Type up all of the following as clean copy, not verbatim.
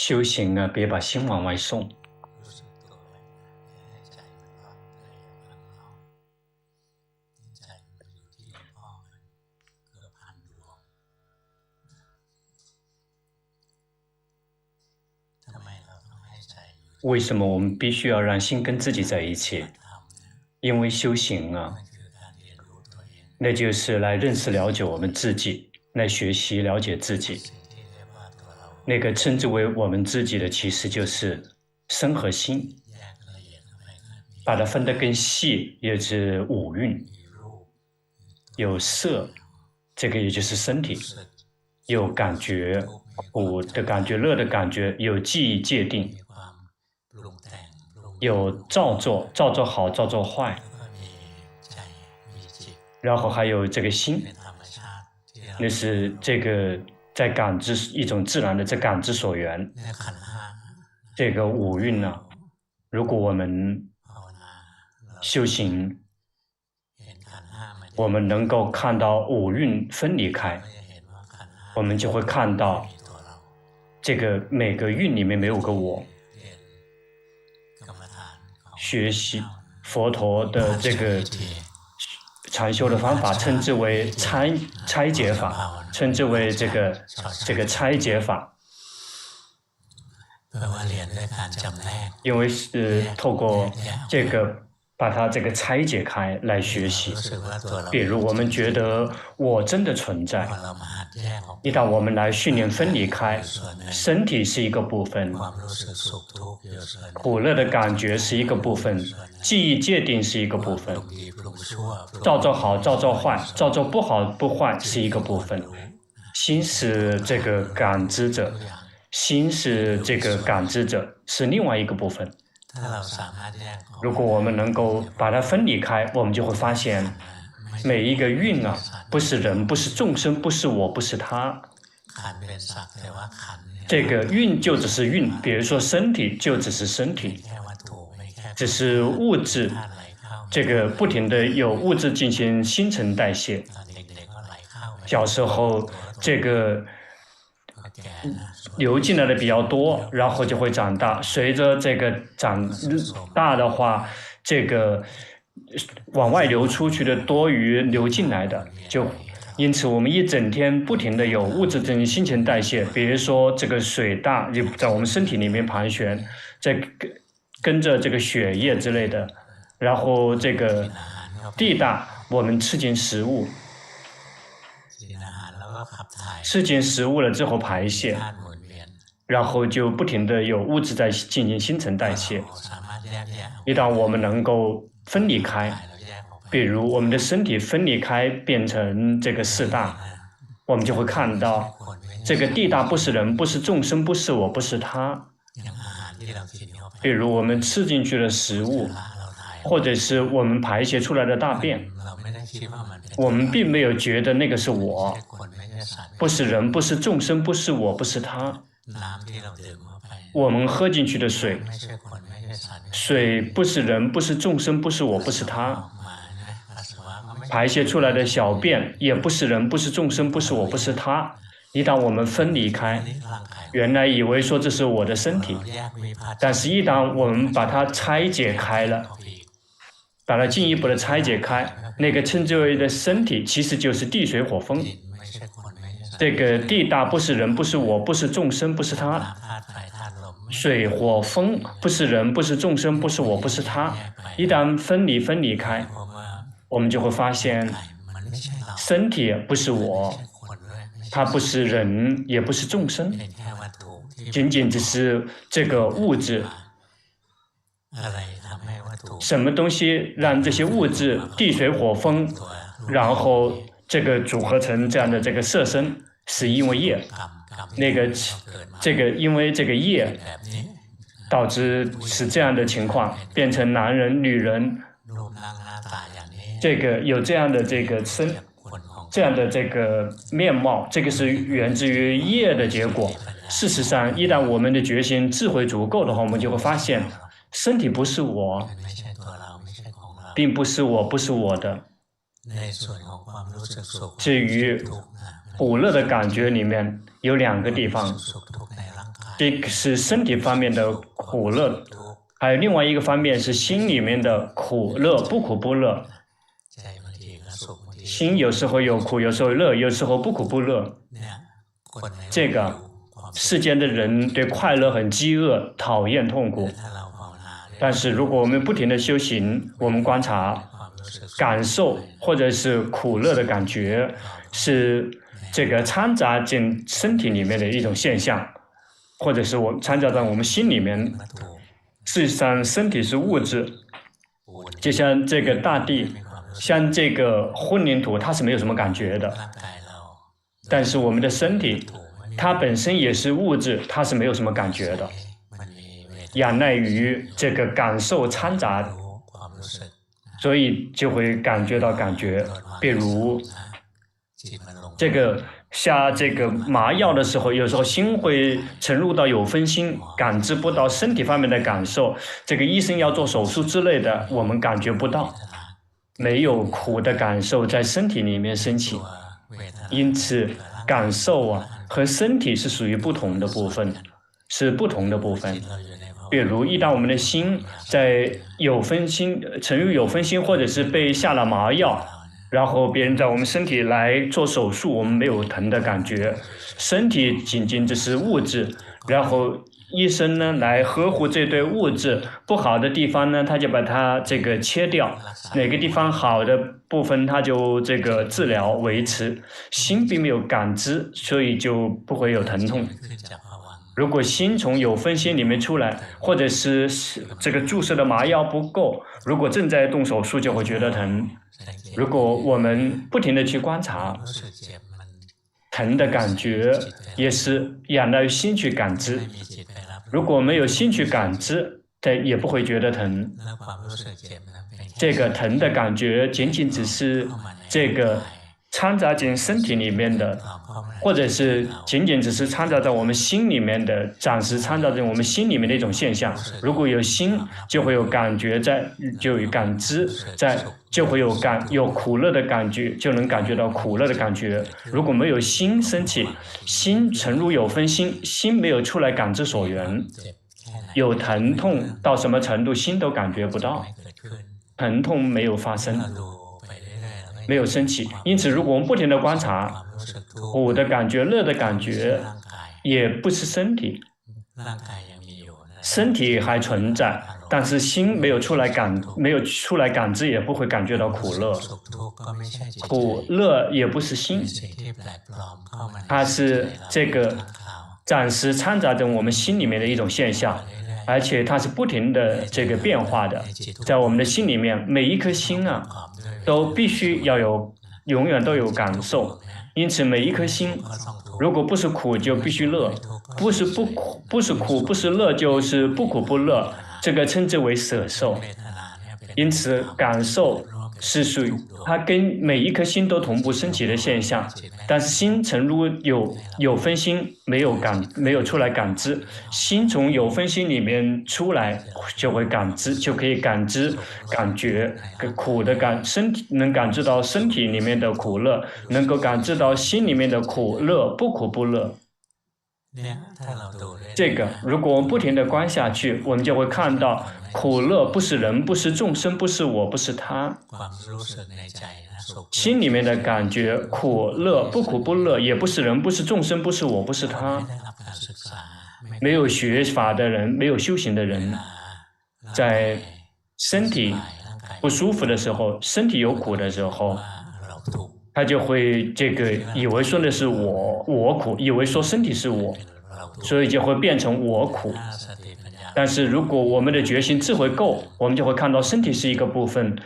修行啊，别把心往外送。为什么我们必须要让心跟自己在一起？因为修行啊，那就是来认识了解我们自己，来学习了解自己。那个称之为我们自己的，其实就是身和心，把它分得更细，也是五蕴，有色，这个也就是身体，有感觉，苦的感觉，乐的感觉，有记忆界定，有造作，造作好，造作坏，然后还有这个心，那是这个在感知一种自然的在感知所缘。这个五蕴呢，如果我们修行，我们能够看到五蕴分离开，我们就会看到这个每个蕴里面没有个我。学习佛陀的这个禅修的方法，称之为拆解法，称之为这个拆解法。因为是透过这个把它这个拆解开来学习。比如我们觉得我真的存在，一旦我们来训练分离开，身体是一个部分，苦乐的感觉是一个部分，记忆界定是一个部分，造作好造作坏，造作不好不坏是一个部分，心是这个感知者，心是这个感知者，是另外一个部分。如果我们能够把它分离开，我们就会发现每一个蕴啊，不是人，不是众生，不是我，不是他。这个蕴就只是蕴，比如说身体就只是身体，只是物质，这个不停的有物质进行新陈代谢。小时候这个流进来的比较多，然后就会长大。随着这个长大的话，这个往外流出去的多于流进来的，因此我们一整天不停的有物质进行新陈代谢。比如说这个水大就在我们身体里面盘旋，在跟着这个血液之类的，然后这个地大，我们吃进食物。吃进食物了之后排泄，然后就不停的有物质在进行新陈代谢。一旦我们能够分离开，比如我们的身体分离开变成这个四大，我们就会看到这个地大不是人，不是众生，不是我，不是他。比如我们吃进去的食物，或者是我们排泄出来的大便，我们并没有觉得那个是我，不是人，不是众生，不是我，不是他。我们喝进去的水，水不是人，不是众生，不是我，不是他。排泄出来的小便也不是人，不是众生，不是我，不是他。一旦我们分离开，原来以为说这是我的身体，但是一旦我们把它拆解开了，把它进一步的拆解开，那个称之为的身体其实就是地水火风。这个地大不是人，不是我，不是众生，不是他。水火风不是人，不是众生，不是我，不是他。一旦分离开，我们就会发现身体不是我，它不是人，也不是众生，仅仅只是这个物质。什么东西让这些物质地水火风，然后这个组合成这样的这个色身，是因为业。因为这个业导致是这样的情况，变成男人、女人，这个有这样的这个这样的这个面貌，这个是源自于业的结果。事实上，一旦我们的决心、智慧足够的话，我们就会发现，身体不是我，并不是我，不是我的。至于苦乐的感觉里面有两个地方，这个是身体方面的苦乐，还有另外一个方面是心里面的苦乐，不苦不乐。心有时候有苦，有时候乐，有时候不苦不乐。这个世间的人对快乐很饥饿，讨厌痛苦。但是如果我们不停地修行，我们观察、感受或者是苦乐的感觉，是这个掺杂进身体里面的一种现象，或者是掺杂在我们心里面。事实上，身体是物质，就像这个大地，像这个混凝土，它是没有什么感觉的。但是我们的身体，它本身也是物质，它是没有什么感觉的，仰赖于这个感受掺杂，所以就会感觉到感觉。比如这个下这个麻药的时候，有时候心会沉入到有分心，感知不到身体方面的感受。这个医生要做手术之类的，我们感觉不到，没有苦的感受在身体里面升起。因此感受和身体是属于不同的部分，是不同的部分。比如一旦我们的心在有分心，沉入有分心，或者是被下了麻药，然后别人在我们身体来做手术，我们没有疼的感觉，身体仅仅只是物质，然后医生呢来呵护这对物质，不好的地方呢他就把它这个切掉，哪个地方好的部分他就这个治疗维持，心并没有感知，所以就不会有疼痛。如果心从有分心里面出来，或者是这个注射的麻药不够，如果正在动手术就会觉得疼。如果我们不停地去观察，疼的感觉也是仰赖于心去感知。如果没有心去感知，也不会觉得疼。这个疼的感觉仅仅只是这个掺杂进身体里面的，或者是仅仅只是掺杂在我们心里面的，暂时掺杂在我们心里面的一种现象。如果有心，就会有感觉在，就有感知在，就会有苦乐的感觉，就能感觉到苦乐的感觉。如果没有心升起，心沉入有分心，心没有出来感知所缘，有疼痛到什么程度，心都感觉不到，疼痛没有发生，没有升起。因此如果我们不停地观察，苦的感觉、乐的感觉也不是身体，身体还存在，但是心没有出来感知，也不会感觉到苦乐。苦乐也不是心，它是这个暂时掺杂着我们心里面的一种现象，而且它是不停的这个变化的。在我们的心里面，每一颗心都必须要永远都有感受。因此每一颗心，如果不是苦就必须乐，不是苦不是乐就是不苦不乐，这个称之为舍受。因此感受是属于它跟每一颗心都同步升起的现象，但是心沉入有分心，没有出来感知，心从有分心里面出来就会感知，就可以感知感觉苦的身体能感知到身体里面的苦乐，能够感知到心里面的苦乐，不苦不乐。这个如果我们不停地观下去，我们就会看到苦乐不是人，不是众生，不是我，不是他。心里面的感觉苦乐不苦不乐，也不是人，不是众生，不是我，不是他。没有学法的人，没有修行的人，在身体不舒服的时候，身体有苦的时候，他就会这个以为说的是我苦，以为说身体是我，所以就会变成我苦。但是如果我们的觉醒智慧够，我们就会看到身体是一个部分，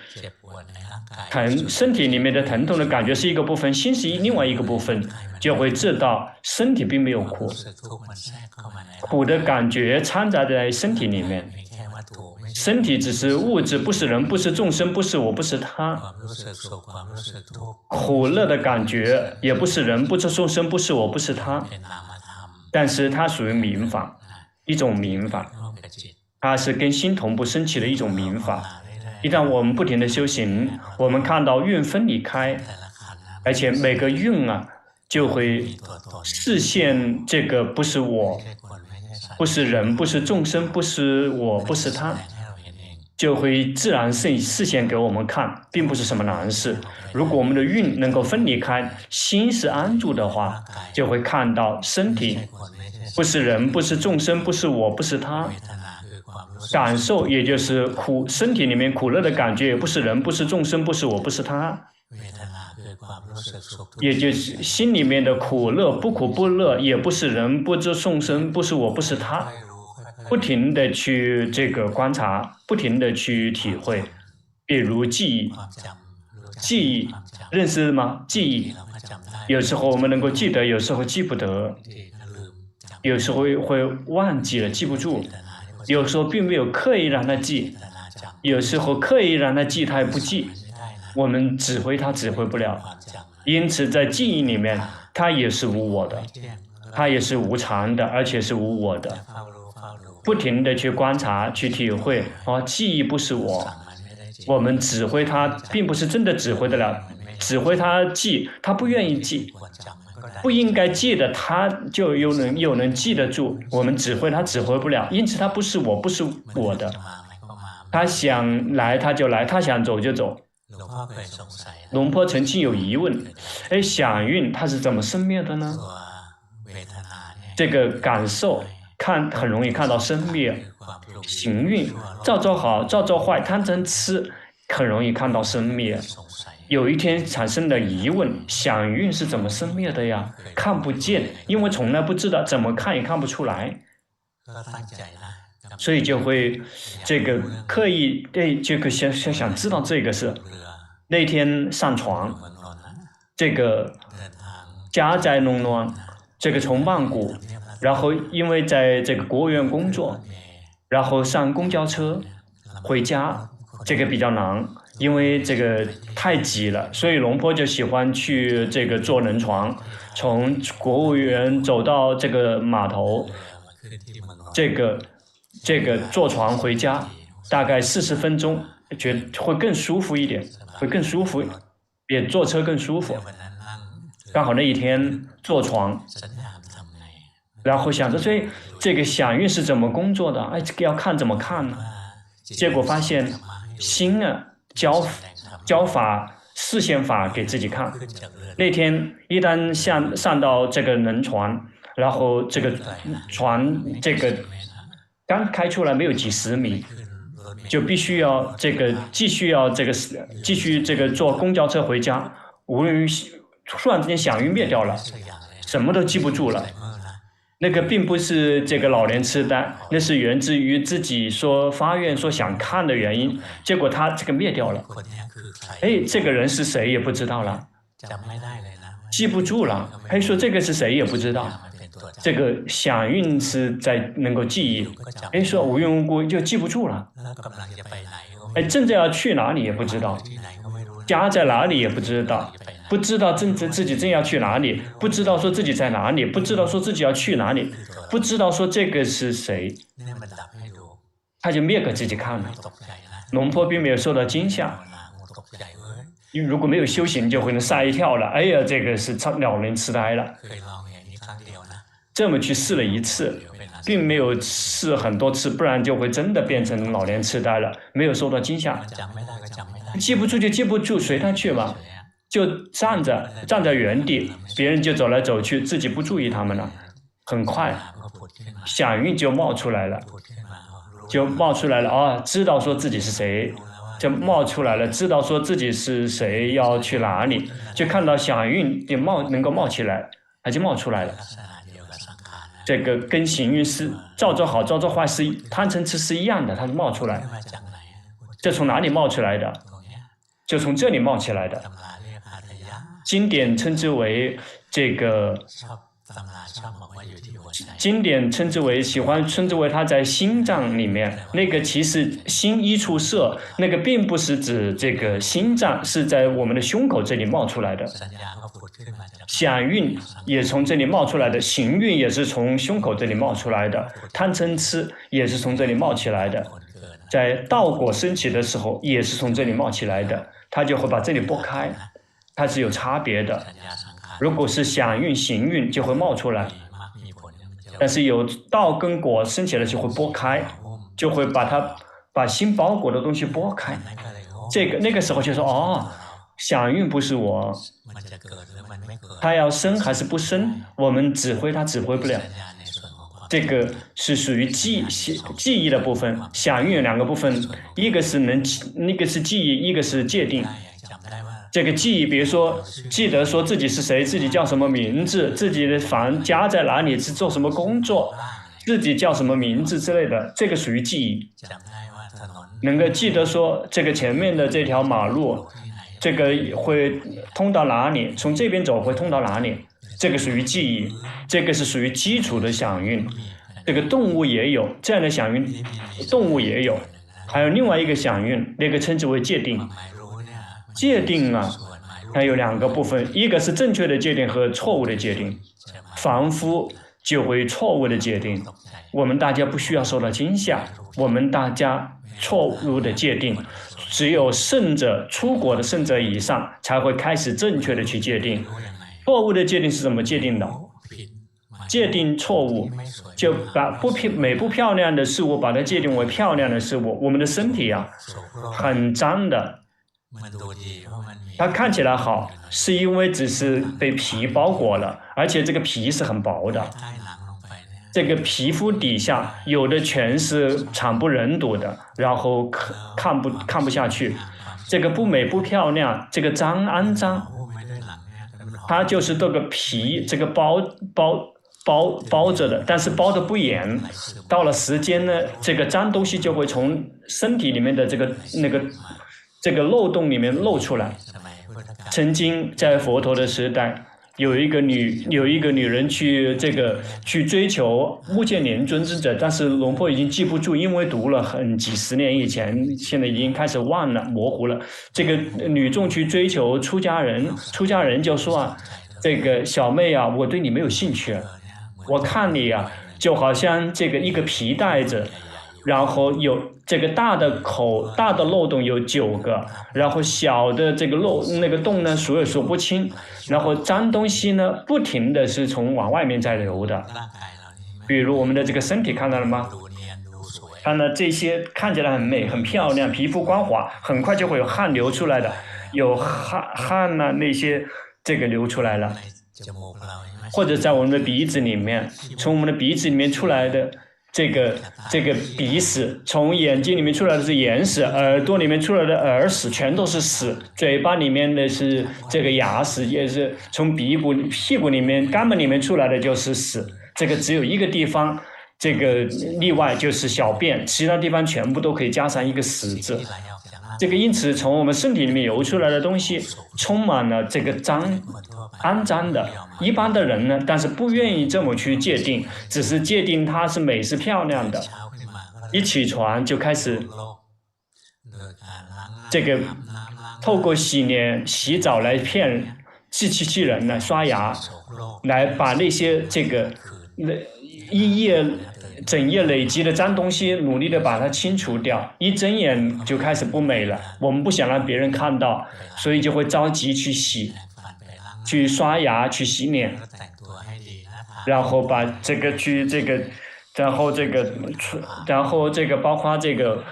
身体里面的疼痛的感觉是一个部分，心是另外一个部分，就会知道身体并没有苦，苦的感觉掺杂在身体里面。身体只是物质，不是人，不是众生，不是我，不是他。苦乐的感觉也不是人，不是众生，不是我，不是他。但是它属于明法，一种明法，它是跟心同步升起的一种明法。一旦我们不停地修行，我们看到蕴分离开，而且每个蕴就会视现这个不是我，不是人，不是众生，不是我，不是他，就会自然示现给我们看，并不是什么难事。如果我们的运能够分离开，心是安住的话，就会看到身体不是人，不是众生，不是我，不是他。感受也就是苦，身体里面苦乐的感觉，也不是人，不是众生，不是我，不是他。也就是心里面的苦乐，不苦不乐，也不是人，不是众生，不是我，不是他。不停的去观察，不停的去体会。比如记忆，记忆认识吗？记忆有时候我们能够记得，有时候记不得，有时候会忘记了，记不住。有时候并没有刻意让他记，有时候刻意让他记，他也不记。我们指挥他指挥不了，因此在记忆里面，他也是无我的，他也是无常的，而且是无我的。不停的去观察，去体会。记忆不是我，我们指挥他，并不是真的指挥得了，指挥他记，他不愿意记。不应该记的，他就又能记得住。我们指挥他指挥不了，因此他不是我，不是我的。他想来他就来，他想走就走。龙坡曾经有疑问：响运它是怎么生灭的呢？这个感受很容易看到生灭，行运造作好，造作坏，贪嗔痴很容易看到生灭。有一天产生了疑问：响运是怎么生灭的呀？看不见，因为从来不知道，怎么看也看不出来，所以就会刻意想知道这个事。那天上床，家在农庄，从曼谷，然后因为在国务院工作，然后上公交车回家，比较难。因为太挤了，所以龙坡就喜欢去坐轮床，从国务院走到码头，坐船回家，大概40分钟，觉得会更舒服一点，会更舒服，比坐车更舒服。刚好那一天坐船，然后想着响运是怎么工作的？要看怎么看呢？结果发现心啊。教法示现法给自己看。那天一旦上到轮船，然后船刚开出来没有几十米，就必须要继续坐公交车回家。无论突然之间响运灭掉了，什么都记不住了。那个并不是老年痴呆，那是源自于自己发愿想看的原因，结果他灭掉了。这个人是谁也不知道了，记不住了。说这个是谁也不知道，响运是能够记忆。说无缘无故就记不住了。正在要去哪里也不知道，家在哪里也不知道。不知道自己正要去哪里，不知道说自己在哪里，不知道说自己要去哪里，不知道说这个是谁，他就灭给自己看了。龙坡并没有受到惊吓，因为如果没有修行，就会能吓一跳了。这个是老年痴呆了。这么去试了一次，并没有试很多次，不然就会真的变成老年痴呆了。没有受到惊吓，记不住就记不住，随他去吧。就站在原地，别人就走来走去，自己不注意他们了。很快，响运就冒出来了，知道说自己是谁，就冒出来了，知道说自己是谁，要去哪里，就看到响运也能够冒起来，它就冒出来了。跟行运是造作好造作坏是贪嗔痴是一样的，它冒出来。这从哪里冒出来的？就从这里冒起来的。经典称之为经典称之为称之为它在心脏里面。那个其实心一处摄，那个并不是指心脏，是在我们的胸口这里冒出来的。响运也从这里冒出来的，行运也是从胸口这里冒出来的，贪嗔痴也是从这里冒起来的，在道果升起的时候也是从这里冒起来的，它就会把这里拨开。它是有差别的。如果是响运、行运就会冒出来，但是有道跟果升起来就会拨开，就会把心包裹的东西拨开。那个时候就说哦，响应不是我，它要生还是不生，我们指挥它指挥不了。这个是属于记忆的部分，响应有2个部分，一个是记忆，一个是界定。这个记忆，比如说记得说自己是谁，自己叫什么名字，自己的房家在哪里，是做什么工作，自己叫什么名字之类的，这个属于记忆。能够记得说这个前面的这条马路，这个会通到哪里，从这边走会通到哪里，这个属于记忆，这个是属于基础的响应。这个动物也有这样的响应，动物也有，还有另外一个响应，那个称之为界定。界定啊，它有2个部分，一个是正确的界定和错误的界定。凡夫就会错误的界定，我们大家不需要受到惊吓，我们大家错误的界定，只有圣者出国的圣者以上才会开始正确的去界定。错误的界定是怎么界定的？界定错误，就把美不漂亮的事物把它界定为漂亮的事物。我们的身体啊，很脏的。它看起来好，是因为只是被皮包裹了，而且这个皮是很薄的。这个皮肤底下有的全是惨不忍睹的，然后看不下去。这个不美不漂亮，这个肮脏，它就是这个皮这个包着的，但是包得不严。到了时间呢，这个脏东西就会从身体里面的这个漏洞里面漏出来。曾经在佛陀的时代，有一个女人去追求目犍连尊者，但是龙婆已经记不住，因为读了几十年以前，现在已经开始忘了，模糊了。这个女众去追求出家人就说啊，这个小妹啊，我对你没有兴趣，我看你啊，就好像这个一个皮带子。然后有这个大的漏洞有9个，然后小的这个那个洞呢数也数不清，然后脏东西呢不停的是往外面在流的。比如我们的这个身体看到了吗？看到这些看起来很美很漂亮，皮肤光滑，很快就会有汗流出来的，有汗啊那些这个流出来了，或者在我们的鼻子里面，从我们的鼻子里面出来的。这个鼻屎，从眼睛里面出来的是眼屎，耳朵里面出来的耳屎全都是屎，嘴巴里面的是这个牙屎，也是从屁股里面肛门里面出来的就是屎。这个只有一个地方这个例外，就是小便，其他地方全部都可以加上一个屎字。这个因此从我们身体里面流出来的东西充满了这个肮脏的。一般的人呢，但是不愿意这么去界定，只是界定它是美是漂亮的。一起床就开始这个透过洗澡来骗机器人来刷牙，来把那些这个整夜累积的脏东西努力的把它清除掉，一睁眼就开始不美了。我们不想让别人看到，所以就会着急去刷牙去洗脸，然后把然后包括这个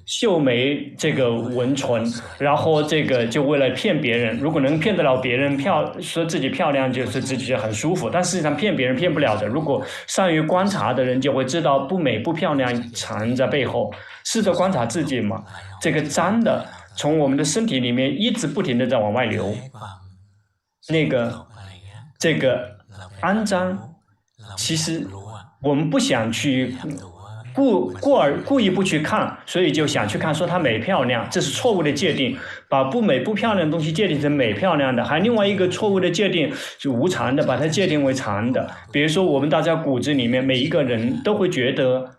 秀眉这个纹唇，然后这个就为了骗别人，如果能骗得了别人说自己漂亮，就是自己很舒服，但实际上骗别人骗不了的。如果善于观察的人就会知道不美不漂亮藏在背后，试着观察自己嘛，这个脏的从我们的身体里面一直不停的在往外流，这个肮脏，其实我们不想去故意不去看，所以就想去看说它美漂亮，这是错误的界定，把不美不漂亮的东西界定成美漂亮的。还另外一个错误的界定是无常的，把它界定为常的。比如说我们大家骨子里面每一个人都会觉得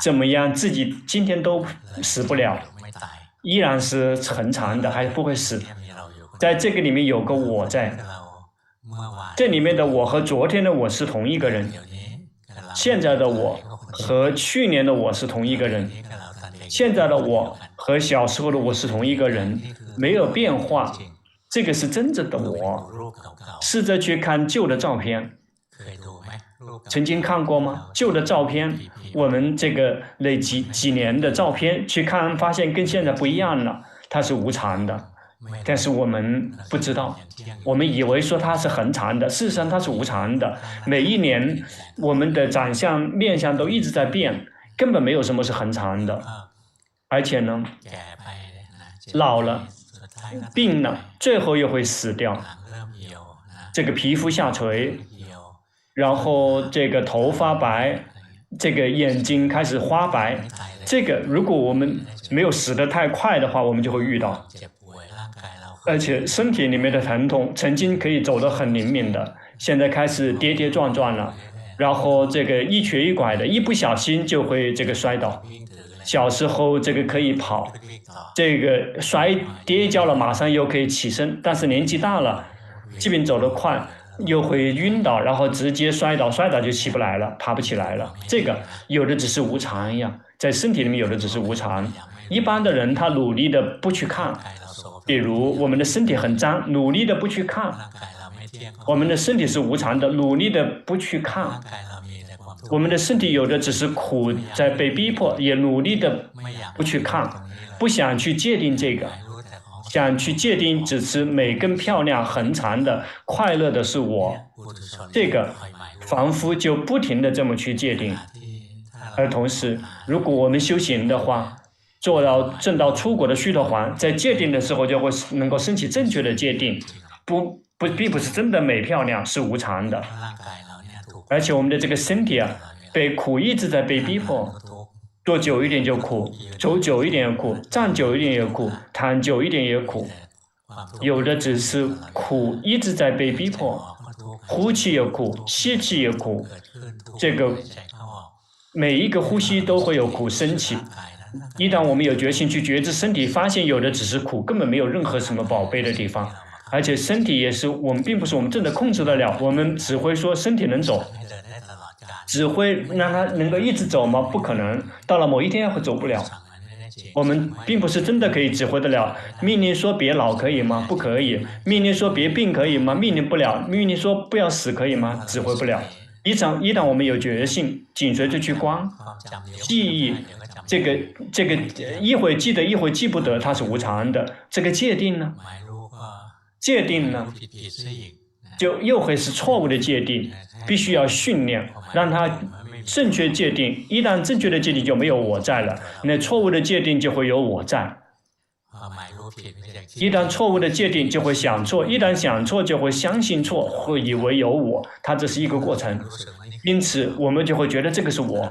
怎么样，自己今天都死不了，依然是恒常的，还不会死。在这个里面有个我在，这里面的我和昨天的我是同一个人，现在的我和去年的我是同一个人，现在的我和小时候的我是同一个人，没有变化。这个是真正的我。试着去看旧的照片，曾经看过吗？旧的照片，我们这个累积几年的照片去看，发现跟现在不一样了，它是无常的。但是我们不知道，我们以为说它是恒常的，事实上它是无常的。每一年我们的长相、面相都一直在变，根本没有什么是恒常的。而且呢，老了、病了，最后又会死掉。这个皮肤下垂，然后这个头发白，这个眼睛开始花白。这个如果我们没有死得太快的话，我们就会遇到。而且身体里面的疼痛曾经可以走得很灵敏的，现在开始跌跌撞撞了，然后这个一瘸一拐的，一不小心就会这个摔倒。小时候这个可以跑，这个摔跌一跤了马上又可以起身，但是年纪大了，即便走得快又会晕倒，然后直接摔倒就起不来了，爬不起来了。这个有的只是无常呀，在身体里面有的只是无常。一般的人他努力的不去看，比如我们的身体很脏，努力的不去看，我们的身体是无常的，努力的不去看，我们的身体有的只是苦在被逼迫，也努力的不去看，不想去界定这个，想去界定只是美更漂亮恒常的快乐的是我，这个凡夫就不停的这么去界定。而同时如果我们修行的话，做到证到出国的须陀洹，在界定的时候就会能够升起正确的界定，并不是真的美漂亮，是无常的。而且我们的这个身体啊，被苦一直在被逼迫，坐久一点就苦，走久一点也苦，站久一点也苦，躺久一点也苦。有的只是苦一直在被逼迫，呼气也苦，吸气也苦，这个每一个呼吸都会有苦升起。一旦我们有决心去觉知身体，发现有的只是苦，根本没有任何什么宝贝的地方。而且身体也是我们并不是我们真的控制得了，我们只会说身体能走，只会让它能够一直走吗？不可能，到了某一天会走不了。我们并不是真的可以指挥得了。命令说别老可以吗？不可以。命令说别病可以吗？命令不了。命令说不要死可以吗？指挥不了。一旦我们有决心，紧随着去观记忆，这个一会记得一会记不得，它是无常的。这个界定呢？界定呢，就又会是错误的界定，必须要训练，让它正确界定。一旦正确的界定就没有我在了，那错误的界定就会有我在。一旦错误的界定就会想错，一旦想错就会相信错，会以为有我，它这是一个过程。因此我们就会觉得这个是我，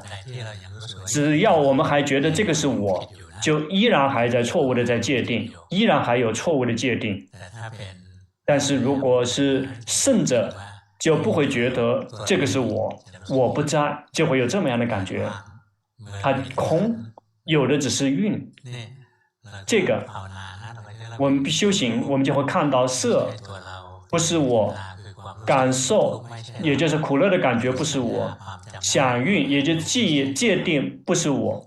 只要我们还觉得这个是我，就依然还在错误的在界定，依然还有错误的界定。但是如果是圣者，就不会觉得这个是我，我不在，就会有这么样的感觉。它空，有的只是蕴。这个我们修行，我们就会看到色不是我，感受也就是苦乐的感觉不是我，想蕴也就是记忆界定不是我。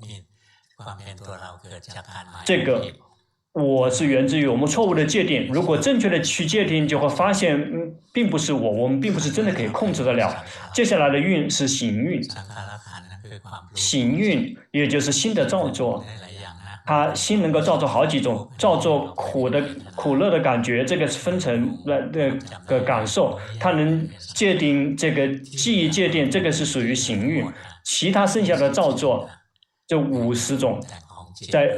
这个我是源自于我们错误的界定，如果正确的去界定，就会发现并不是我们并不是真的可以控制得了。接下来的蕴是行蕴，行蕴也就是心的造作，它心能够造作好几种，造作苦乐的感觉，这个是分成的感受，它能界定这个记忆界定，这个是属于行蕴，其他剩下的造作这50种。在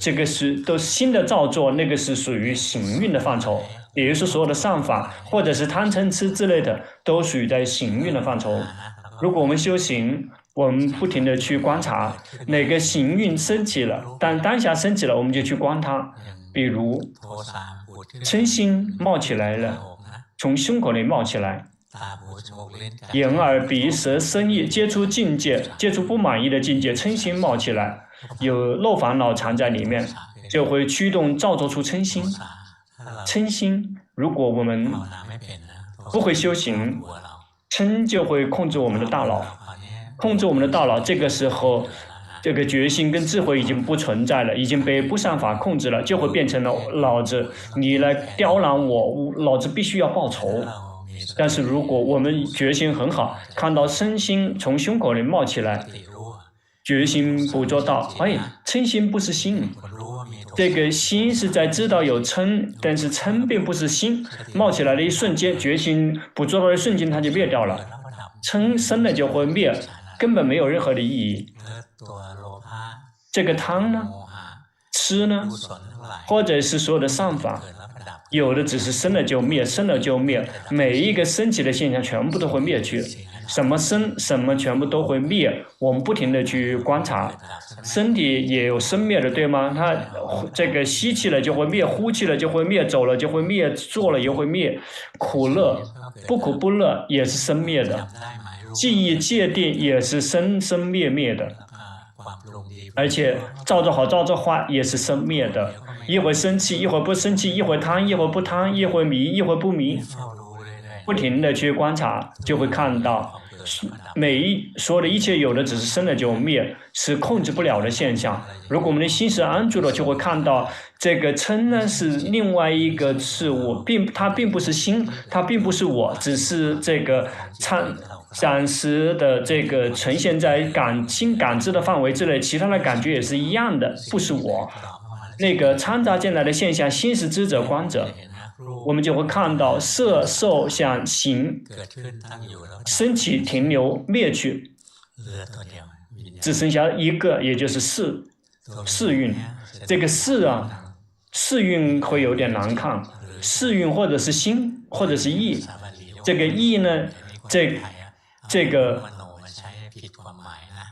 这个都是新的造作，那个是属于行蕴的范畴，比如说所有的善法或者是贪嗔痴之类的，都属于在行蕴的范畴。如果我们修行，我们不停的去观察哪个行蕴升起了，当下升起了，我们就去观它。比如嗔心冒起来了，从胸口里冒起来，眼耳鼻舌身意接触境界，接触不满意的境界，嗔心冒起来，有漏烦恼藏在里面，就会驱动造作出嗔心。嗔心，如果我们不会修行，嗔就会控制我们的大脑，控制我们的大脑。这个时候，这个决心跟智慧已经不存在了，已经被不善法控制了，就会变成了老子，你来刁难我，老子必须要报仇。但是如果我们决心很好，看到身心从胸口里冒起来，决心捕捉到，嗔心不是心。这个心是在知道有嗔，但是嗔并不是心。冒起来的一瞬间，决心捕捉到的瞬间，它就灭掉了。嗔生了就会灭，根本没有任何的意义。这个贪呢，痴呢，或者是所有的善法，有的只是生了就灭，生了就灭。每一个升起的现象全部都会灭去。什么生，什么全部都会灭。我们不停地去观察，身体也有生灭的，对吗？它这个吸气了就会灭，呼气了就会灭，走了就会灭，坐了也会灭。苦乐，不苦不乐也是生灭的。记忆界定也是生生灭灭的。而且照着好照着坏也是生灭的。一会生气，一会不生气，一会贪，一会不贪，一会迷，一会不迷。不停地去观察，就会看到所有的一切有的只是生了就灭，是控制不了的现象。如果我们的心是安住了，就会看到这个嗔呢是另外一个事物，它并不是心，它并不是我，只是这个暂时的这个呈现在心感知的范围之内，其他的感觉也是一样的，不是我。那个掺杂进来的现象，心是知者观者。我们就会看到色受想行升起停留灭去，只剩下一个，也就是识蕴。这个识蕴会有点难看，识蕴或者是心或者是意。这个意呢，这个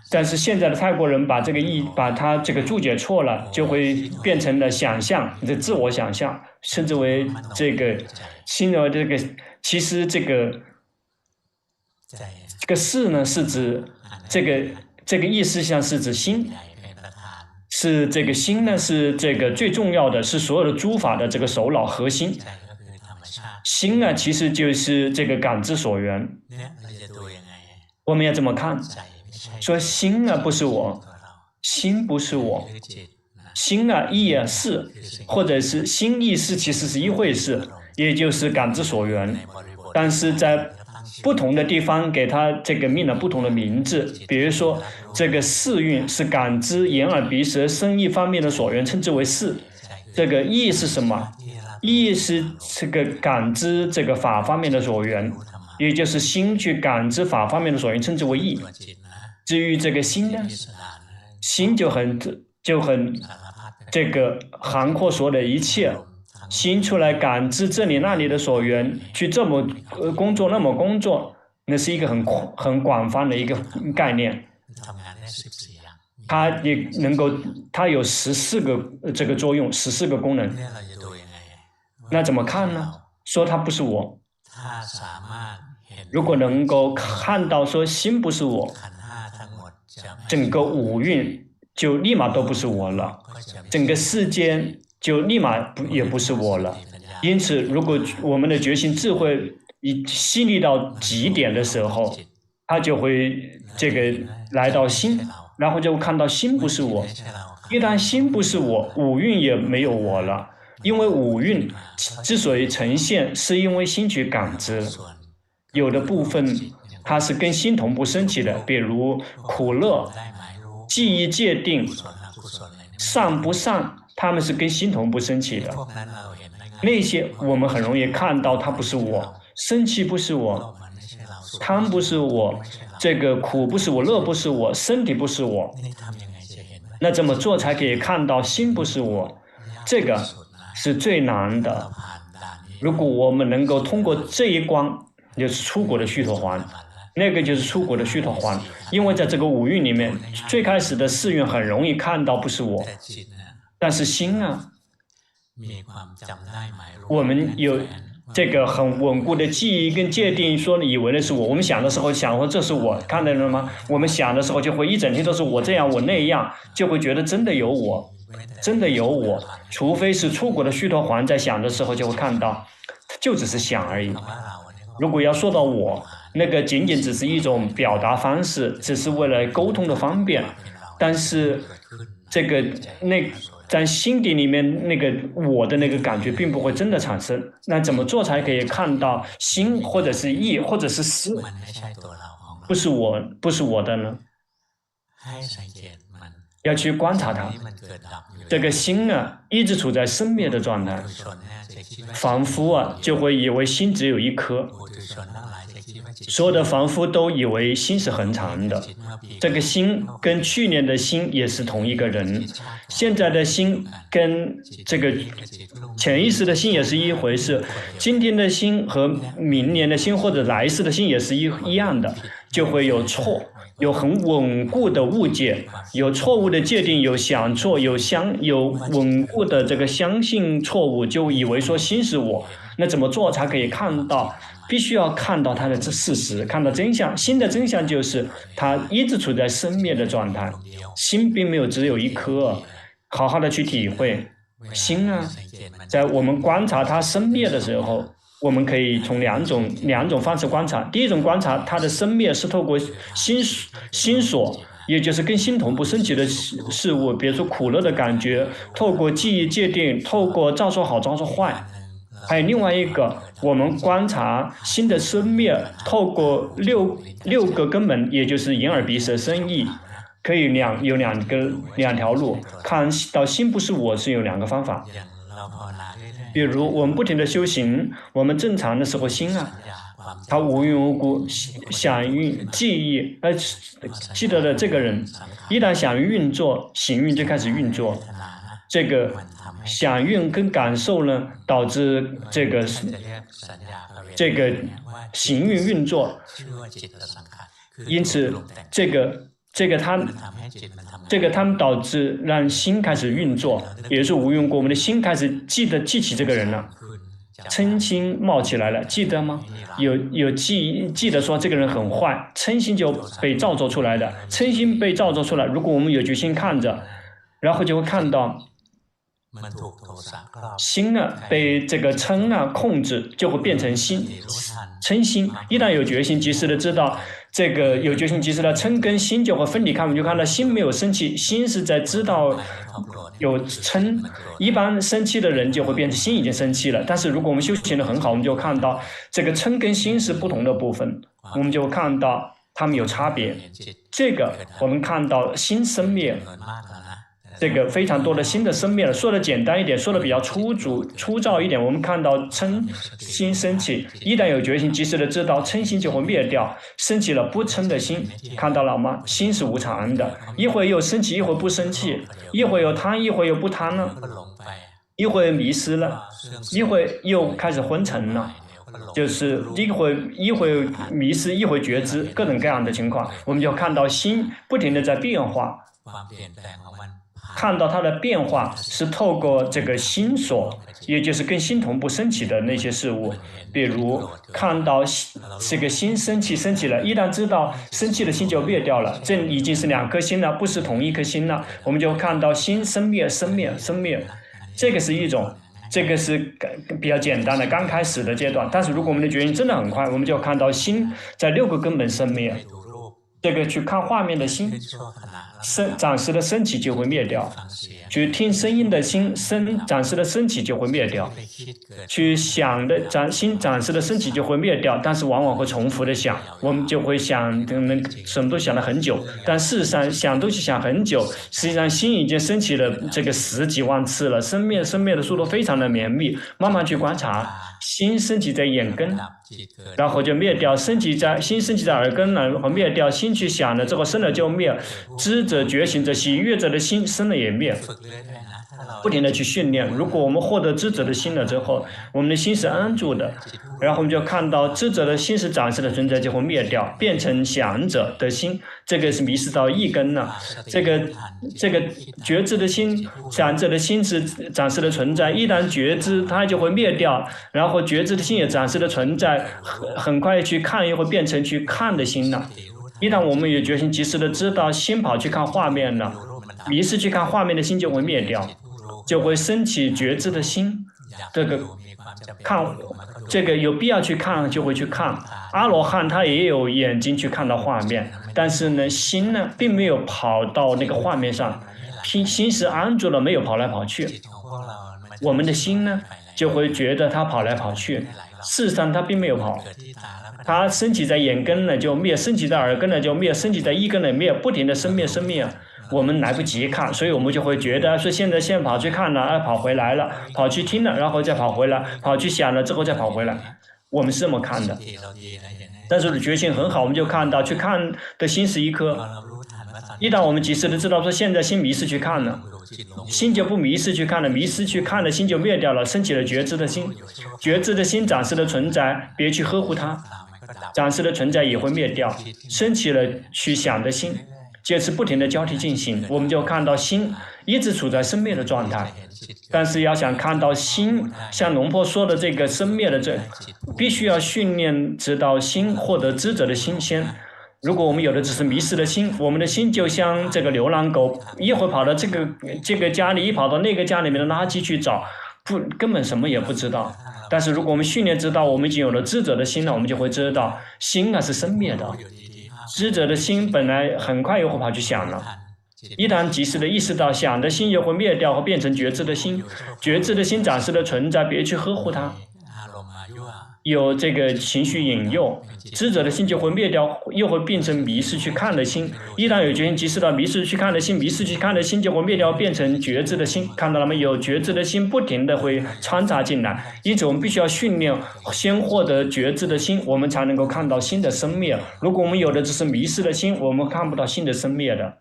但是现在的泰国人把这个意把它这个注解错了，就会变成了想象，这自我想象，称之为这个心的这个。其实这个识呢是指这个意识上是指心，是这个心呢是这个最重要的，是所有的诸法的这个首脑核心。心啊其实就是这个感知所缘。我们要这么看，说心啊不是我，心不是我，心啊意啊是，或者是心意识其实是一回事，也就是感知所缘。但是在不同的地方给它这个命了不同的名字。比如说这个识蕴是感知眼耳鼻舌身意方面的所缘，称之为识。这个意是什么？意是这个感知这个法方面的所缘，也就是心去感知法方面的所缘，称之为意。至于这个心呢，心就很这个涵括所有的一切。心出来感知这里那里的所缘，去这么工作那么工作，那是一个很广泛的一个概念。它也能够，它有14个这个作用，14个功能。那怎么看呢？说它不是我。如果能够看到说心不是我，整个五蕴就立马都不是我了，整个世间就立马也不是我了。因此，如果我们的觉醒智慧细腻到极点的时候，它就会这个来到心，然后就会看到心不是我。一旦心不是我，五蕴也没有我了。因为五蕴之所以呈现，是因为心去感知，有的部分它是跟心同步升起的，比如苦乐、记忆界定、善不善，它们是跟心同步升起的。那些我们很容易看到它不是我，生气不是我，贪不是我，这个苦不是我，乐不是我，身体不是我。那怎么做才可以看到心不是我？这个是最难的。如果我们能够通过这一关，就是出国的须陀洹，那个就是出国的须陀洹。因为在这个五蕴里面，最开始的四蕴很容易看到不是我，但是心啊，我们有这个很稳固的记忆跟界定，说以为那是我。我们想的时候想说这是我，看到了吗？我们想的时候就会一整天都是我这样我那样，就会觉得真的有我，真的有我。除非是出国的须陀洹在想的时候就会看到，就只是想而已。如果要说到我，那个仅仅只是一种表达方式，只是为了沟通的方便。但是这个在心底里面那个我的那个感觉并不会真的产生。那怎么做才可以看到心或者是意或者是思不是我的呢？要去观察它。这个心啊，一直处在生灭的状态，凡夫啊就会以为心只有一颗。所有的凡夫都以为心是恒常的，这个心跟去年的心也是同一个人，现在的心跟这个潜意识的心也是一回事，今天的心和明年的心或者来世的心也是一样的，就会有错，有很稳固的误解，有错误的界定，有想错，有稳固的这个相信错误，就以为说心是我。那怎么做才可以看到？必须要看到它的这事实，看到真相。心的真相就是它一直处在生灭的状态，心并没有只有一颗。好好的去体会心啊，在我们观察它生灭的时候，我们可以从两种方式观察。第一种观察，它的生灭是透过心所，也就是跟心同步升起的事物，比如说苦乐的感觉，透过记忆界定，透过照说好，照说坏。还有另外一个，我们观察心的生灭，透过六个根本，也就是眼耳鼻舌身意，可以有两条路。看到心不是我是有两个方法。比如我们不停的修行，我们正常的时候心啊，他无缘无故想运记忆，记得了这个人，一旦想运作，行运就开始运作。这个想运跟感受呢，导致这个行运运作，因此他们导致让心开始运作，也是无缘无故，我们的心开始记起这个人了，嗔心冒起来了，记得吗？有记得说这个人很坏，嗔心就被造作出来的，嗔心被造作出来，如果我们有决心看着，然后就会看到心啊被这个嗔啊控制，就会变成嗔心。一旦有决心，及时的知道这个有决心，及时的嗔跟心就会分离开，我们就看到心没有生气，心是在知道有嗔。一般生气的人就会变成心已经生气了，但是如果我们修行的很好，我们就看到这个嗔跟心是不同的部分，我们就看到它们有差别。这个我们看到心生灭。这个非常多的心的生灭了，说的简单一点，说的比较粗糙一点，我们看到嗔心升起，一旦有决心，及时的知道嗔心就会灭掉，升起了不嗔的心，看到了吗？心是无常的，一会又升起，一会不生气，一会有贪，一会又不贪了，一会迷失了，一会又开始昏沉了。就是一会迷失，一会觉知，各种各样的情况，我们就看到心不停的在变化。看到它的变化是透过这个心所，也就是跟心同步升起的那些事物，比如看到这个心生气了，一旦知道生气的心就灭掉了，这已经是两颗心了，不是同一颗心了，我们就看到心生灭，这个是一种，这个是比较简单的刚开始的阶段。但是如果我们的决心真的很快，我们就看到心在6个根本生灭。这个去看画面的心，暂时的升起就会灭掉；去听声音的心，暂时的升起就会灭掉；去想的心，暂时的升起就会灭掉。但是往往会重复的想，我们就会想，可能什么都想了很久，但事实上想东西想很久，实际上心已经升起了这个10几万次了，生灭的速度非常的绵密。慢慢去观察，心升起在眼根，然后就灭掉；心升起在耳根，然后灭掉。心去想了之后生了就灭，知者觉醒者喜悦者的心生了也灭，不停的去训练。如果我们获得知者的心了之后，我们的心是安住的，然后我们就看到知者的心是暂时的存在就会灭掉，变成想者的心，这个是迷失到一根了。这个觉知的心，想者的心是暂时的存在，一旦觉知它就会灭掉，然后觉知的心也暂时的存在，很快去看又会变成去看的心了。一旦我们有决心及时的知道心跑去看画面了，迷失去看画面的心就会灭掉，就会升起觉知的心。这个有必要去看就会去看。阿罗汉他也有眼睛去看到画面，但是呢心呢并没有跑到那个画面上，心是安住了，没有跑来跑去。我们的心呢，就会觉得它跑来跑去，事实上它并没有跑。它升起在眼根呢就灭，升起在耳根呢就灭，升起在意根呢灭，不停的生灭生灭。我们来不及看，所以我们就会觉得说现在先跑去看了，跑回来了，跑去听了，然后再跑回来，跑去想了之后再跑回来。我们是这么看的。但是觉性很好，我们就看到去看的心是一颗。一旦我们及时的知道说现在心迷失去看了，心就不迷失去看了，迷失去看了，心就灭掉了，升起了觉知的心。觉知的心暂时的存在，别去呵护它，暂时的存在也会灭掉，升起了去想的心。这次不停的交替进行，我们就看到心一直处在生灭的状态。但是要想看到心，像龙婆说的这个生灭的必须要训练直到心获得知者的心先。如果我们有的只是迷失的心，我们的心就像这个流浪狗，一会跑到这个家里，一跑到那个家里面的垃圾去找，根本什么也不知道。但是如果我们训练知道，我们已经有了知者的心了，我们就会知道心是生灭的。知者的心本来很快又会跑去想了，一旦及时的意识到想的心又会灭掉，会变成觉知的心。觉知的心暂时的存在，别去呵护它。有这个情绪引诱，知者的心就会灭掉，又会变成迷失去看的心。一旦有觉性及时到迷失去看的心，迷失去看的心就会灭掉，变成觉知的心。看到了吗？有觉知的心不停的会掺杂进来，因此我们必须要训练，先获得觉知的心，我们才能够看到心的生灭。如果我们有的只是迷失的心，我们看不到心的生灭的。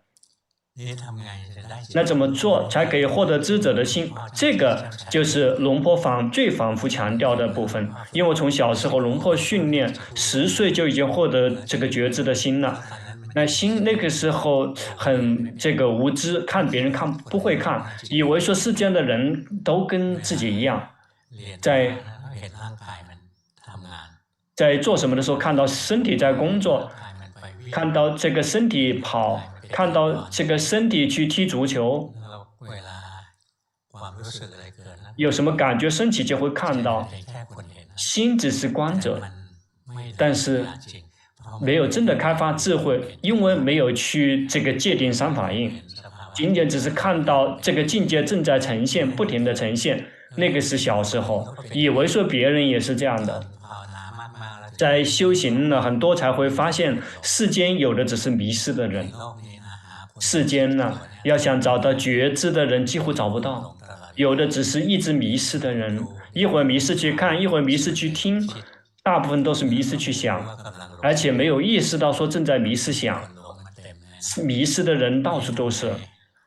那怎么做才可以获得知者的心？这个就是龙婆最反复强调的部分。因为从小时候龙婆训练，10岁就已经获得这个觉知的心了。那心那个时候很这个无知，看别人看不会看，以为说世间的人都跟自己一样，在做什么的时候看到身体在工作，看到这个身体跑，看到这个身体去踢足球，有什么感觉升起就会看到。心只是观者，但是没有真的开发智慧，因为没有去这个界定三法印，仅仅只是看到这个境界正在呈现，不停的呈现。那个是小时候，以为说别人也是这样的。在修行了很多才会发现，世间有的只是迷失的人。世间呢，要想找到觉知的人几乎找不到，有的只是一直迷失的人，一会儿迷失去看，一会儿迷失去听，大部分都是迷失去想，而且没有意识到说正在迷失想。迷失的人到处都是，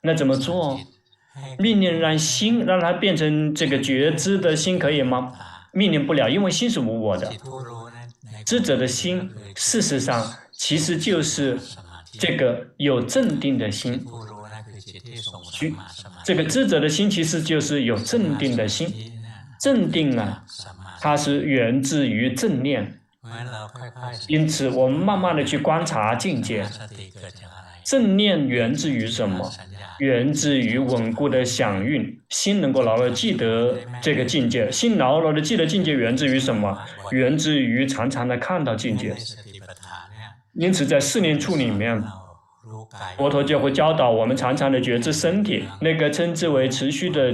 那怎么做？命令让心让它变成这个觉知的心可以吗？命令不了，因为心是无我的。知者的心事实上其实就是这个有镇定的心。这个知者的心其实就是有镇定的心。镇定啊，它是源自于正念。因此我们慢慢的去观察境界。正念源自于什么？源自于稳固的响应，心能够牢牢记得这个境界。心牢牢的记得境界源自于什么？源自于常常的看到境界。因此在4念处里面，佛陀就会教导我们常常的觉知身体，那个称之为持续的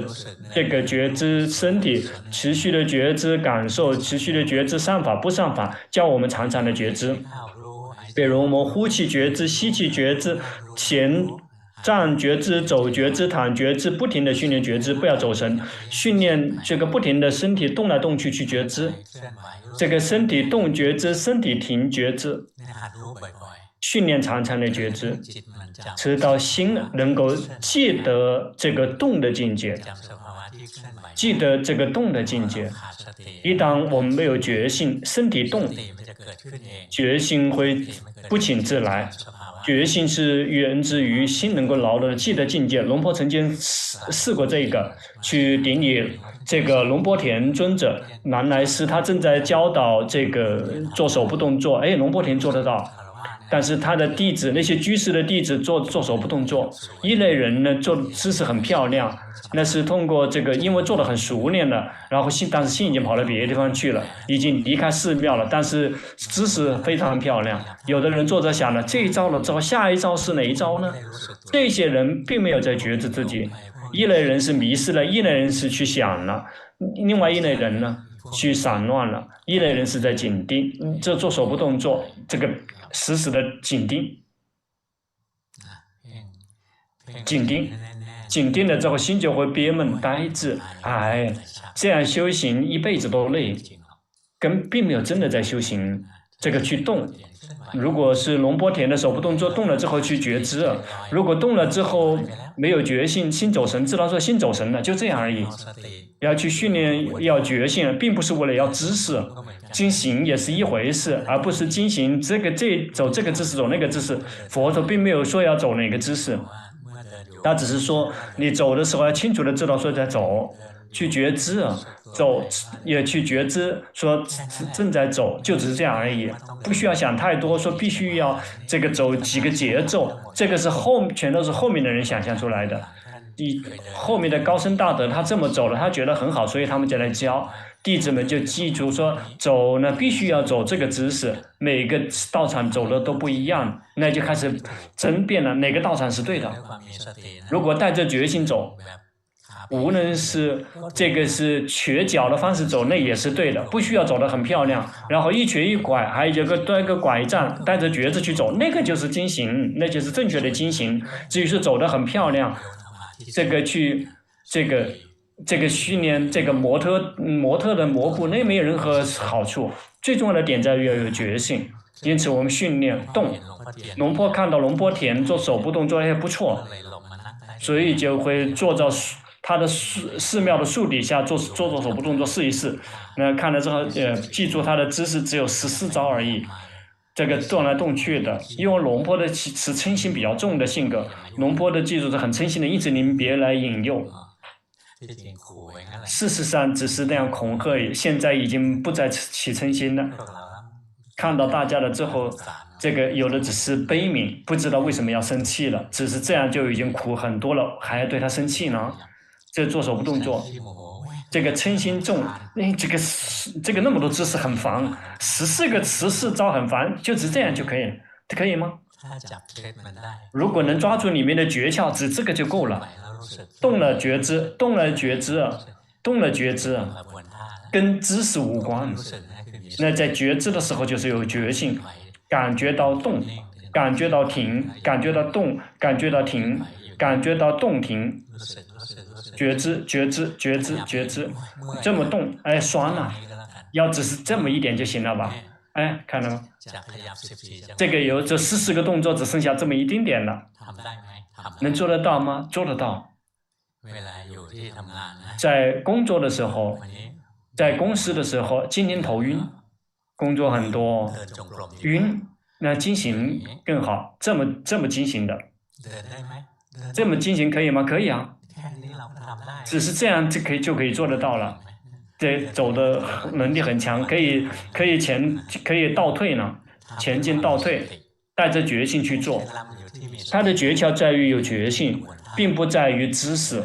这个觉知身体，持续的觉知感受，持续的觉知善法不善法，教我们常常的觉知。比如我们呼气觉知，吸气觉知，站觉知，走觉知，躺觉知，不停的训练觉知，不要走神，训练这个不停的身体动来动去去觉知，这个身体动觉知，身体停觉知，训练常常的觉知，直到心能够记得这个动的境界，记得这个动的境界。一旦我们没有觉性，身体动，觉性会不请自来。觉性是源自于心能够牢牢的记得境界。龙婆曾经试过这个，去顶礼这个龙波田尊者，南来师他正在教导这个做手部动作，龙波田做得到。但是他的弟子，那些居士的弟子做手部动作，一类人呢做姿势很漂亮，那是通过这个，因为做得很熟练了，然后但是心已经跑到别的地方去了，已经离开寺庙了，但是姿势非常漂亮。有的人坐着想了，这一招了之后，下一招是哪一招呢？这些人并没有在觉知自己，一类人是迷失了，一类人是去想了，另外一类人呢去散乱了，一类人是在紧盯，这做手部动作，这个死死的紧盯，紧盯了之后，心就会憋闷呆滞。这样修行一辈子都累，并没有真的在修行。这个去动，如果是龙波田的手部动作动了之后去觉知，如果动了之后没有觉性，心走神，知道说心走神了，就这样而已。要去训练要觉性，并不是为了要知识，经行也是一回事，而不是经行走这个姿势走那个姿势。佛陀并没有说要走哪个姿势，他只是说你走的时候要清楚的知道说在走，去觉知，走也去觉知说正在走，就只是这样而已，不需要想太多，说必须要这个走几个节奏，这个是全都是后面的人想象出来的。后面的高僧大德他这么走了，他觉得很好，所以他们就来教弟子们，就记住说走呢必须要走这个姿势，每个道场走的都不一样，那就开始争辩了哪个道场是对的。如果带着决心走，无论是这个是瘸脚的方式走，那也是对的，不需要走得很漂亮，然后一瘸一拐，还有端一个拐杖，带着觉子去走，那个就是经行，那就是正确的经行。至于是走得很漂亮，这个训练这个模特的模糊，那没有任何好处。最重要的点在于要有觉性，因此我们训练动。龙坡看到龙坡田做手部动作还不错，所以就会坐到他的寺庙的树底下做手部动作试一试。那看了之后，记住他的姿势只有14招而已。这个动来动去的，因为龙坡的是嗔心比较重的性格，龙坡的记住是很嗔心的，因此你们别来引诱。事实上只是那样恐吓，现在已经不再起嗔心了。看到大家了之后，这个有的只是悲悯，不知道为什么要生气了，只是这样就已经苦很多了，还要对他生气呢？这做手部动作，这个嗔心重，这个那么多姿势很烦，14招很烦，就只这样就可以了，可以吗？如果能抓住里面的诀窍，只这个就够了。动了觉知，跟知识无关。那在觉知的时候就是有觉性，感觉到动，感觉到停，感觉到动，感觉到停，感觉到动停。觉知，这么动，酸了，要只是这么一点就行了吧？看到吗？这个有这14个动作，只剩下这么一丁点了，能做得到吗？做得到。在工作的时候，在公司的时候，今天头晕，工作很多，晕，那经行更好，这么经行的，这么经行可以吗？可以啊。只是这样就可以做得到了，对，走的能力很强，可以倒退呢，前进倒退，带着决心去做。它的诀窍在于有决心，并不在于知识。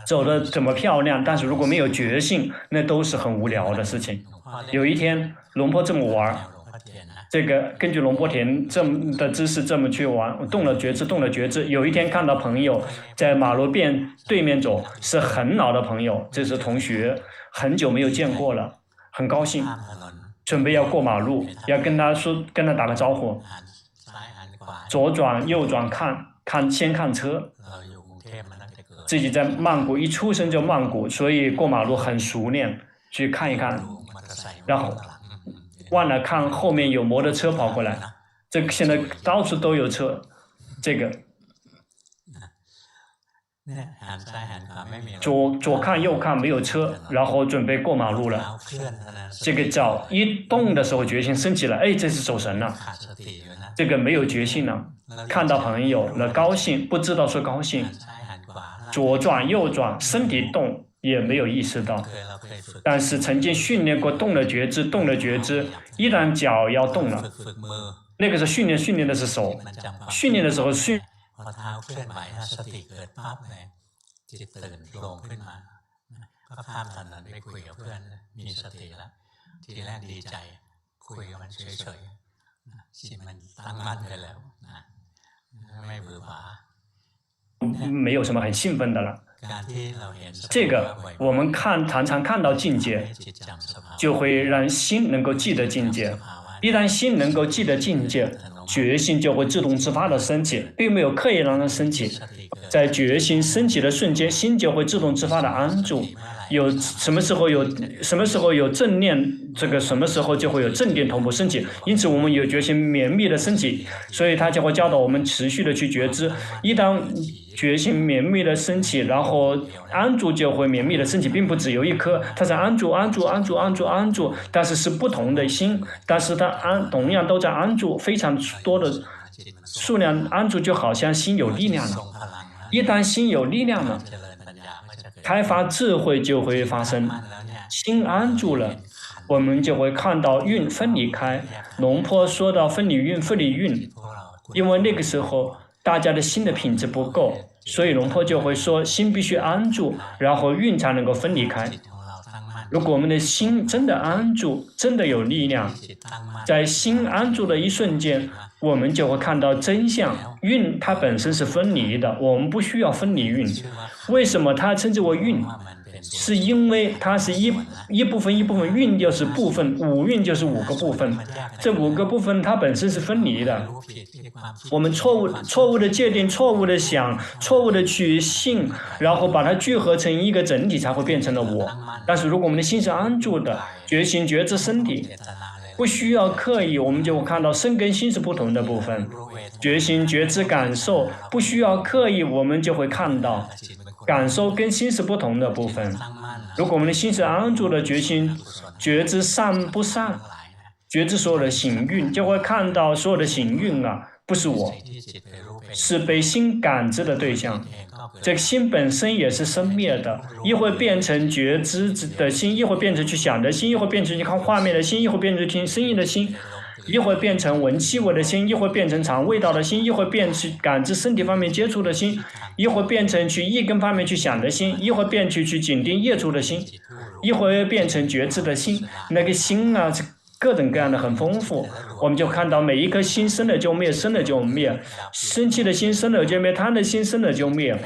走的怎么漂亮，但是如果没有决心，那都是很无聊的事情。有一天，龙坡这么玩。这个根据龙波田这么的姿势这么去玩，动了觉知。有一天看到朋友在马路对面走，是很老的朋友，这是同学，很久没有见过了，很高兴，准备要过马路，要跟他打个招呼，左转右转先看车。自己在曼谷一出生就曼谷，所以过马路很熟练，去看一看，然后忘了看后面有摩托车跑过来，这个现在到处都有车，这个左看右看没有车，然后准备过马路了。这个脚一动的时候决心升起来，这是走神了。这个没有决心了，看到朋友了高兴，不知道说高兴，左转右转，身体动也没有意识到。但是曾经训练过动了觉知，一旦脚要动了，那个时候训练的是手，训练的时候没有什么很兴奋的了。这个我们常常看到境界，就会让心能够记得境界。一旦心能够记得境界，觉心就会自动自发的升起，并没有刻意让它升起。在觉心升起的瞬间，心就会自动自发的安住。什么时候有正念，这个什么时候就会有正念同步升起。因此，我们有觉心绵密的升起，所以它就会教导我们持续的去觉知。一旦觉心绵密的升起，然后安住就会绵密的升起，并不只有一颗，它是安住，但是是不同的心，但是它同样都在安住，非常多的数量安住，就好像心有力量了。一旦心有力量了，开发智慧就会发生。心安住了，我们就会看到蕴分离开。龙坡说到分离蕴，因为那个时候大家的心的品质不够，所以龙坡就会说心必须安住，然后蕴才能够分离开。如果我们的心真的安住，真的有力量，在心安住的一瞬间，我们就会看到真相。蕴它本身是分离的，我们不需要分离蕴。为什么它称之为蕴？是因为它是一部分，蕴就是部分，五蕴就是5个部分。这5个部分它本身是分离的。我们错误的界定，错误的想，错误的去信，然后把它聚合成一个整体，才会变成了我。但是如果我们的心是安住的，觉心觉知身体，不需要刻意，我们就会看到身跟心是不同的部分。觉心觉知感受，不需要刻意，我们就会看到感受跟心是不同的部分。如果我们的心是安住的，觉心觉知善不善，觉知所有的行蕴，就会看到所有的行蕴不是我，是被心感知的对象。这个心本身也是生灭的，一会变成觉知的心，一会变成去想的心，一会变成去看画面的心，一会变成听声音的心，一会变成闻气味的心，一会变成尝味道的心，一会变成感知身体方面接触的心，一会变成去意根方面去想的心，一会变成去紧盯业处的心，一会变成觉知的心。那个心是各种各样的，很丰富。我们就看到每一颗心生了就灭，生了就灭，生气的心生了就灭，贪的心生了就灭，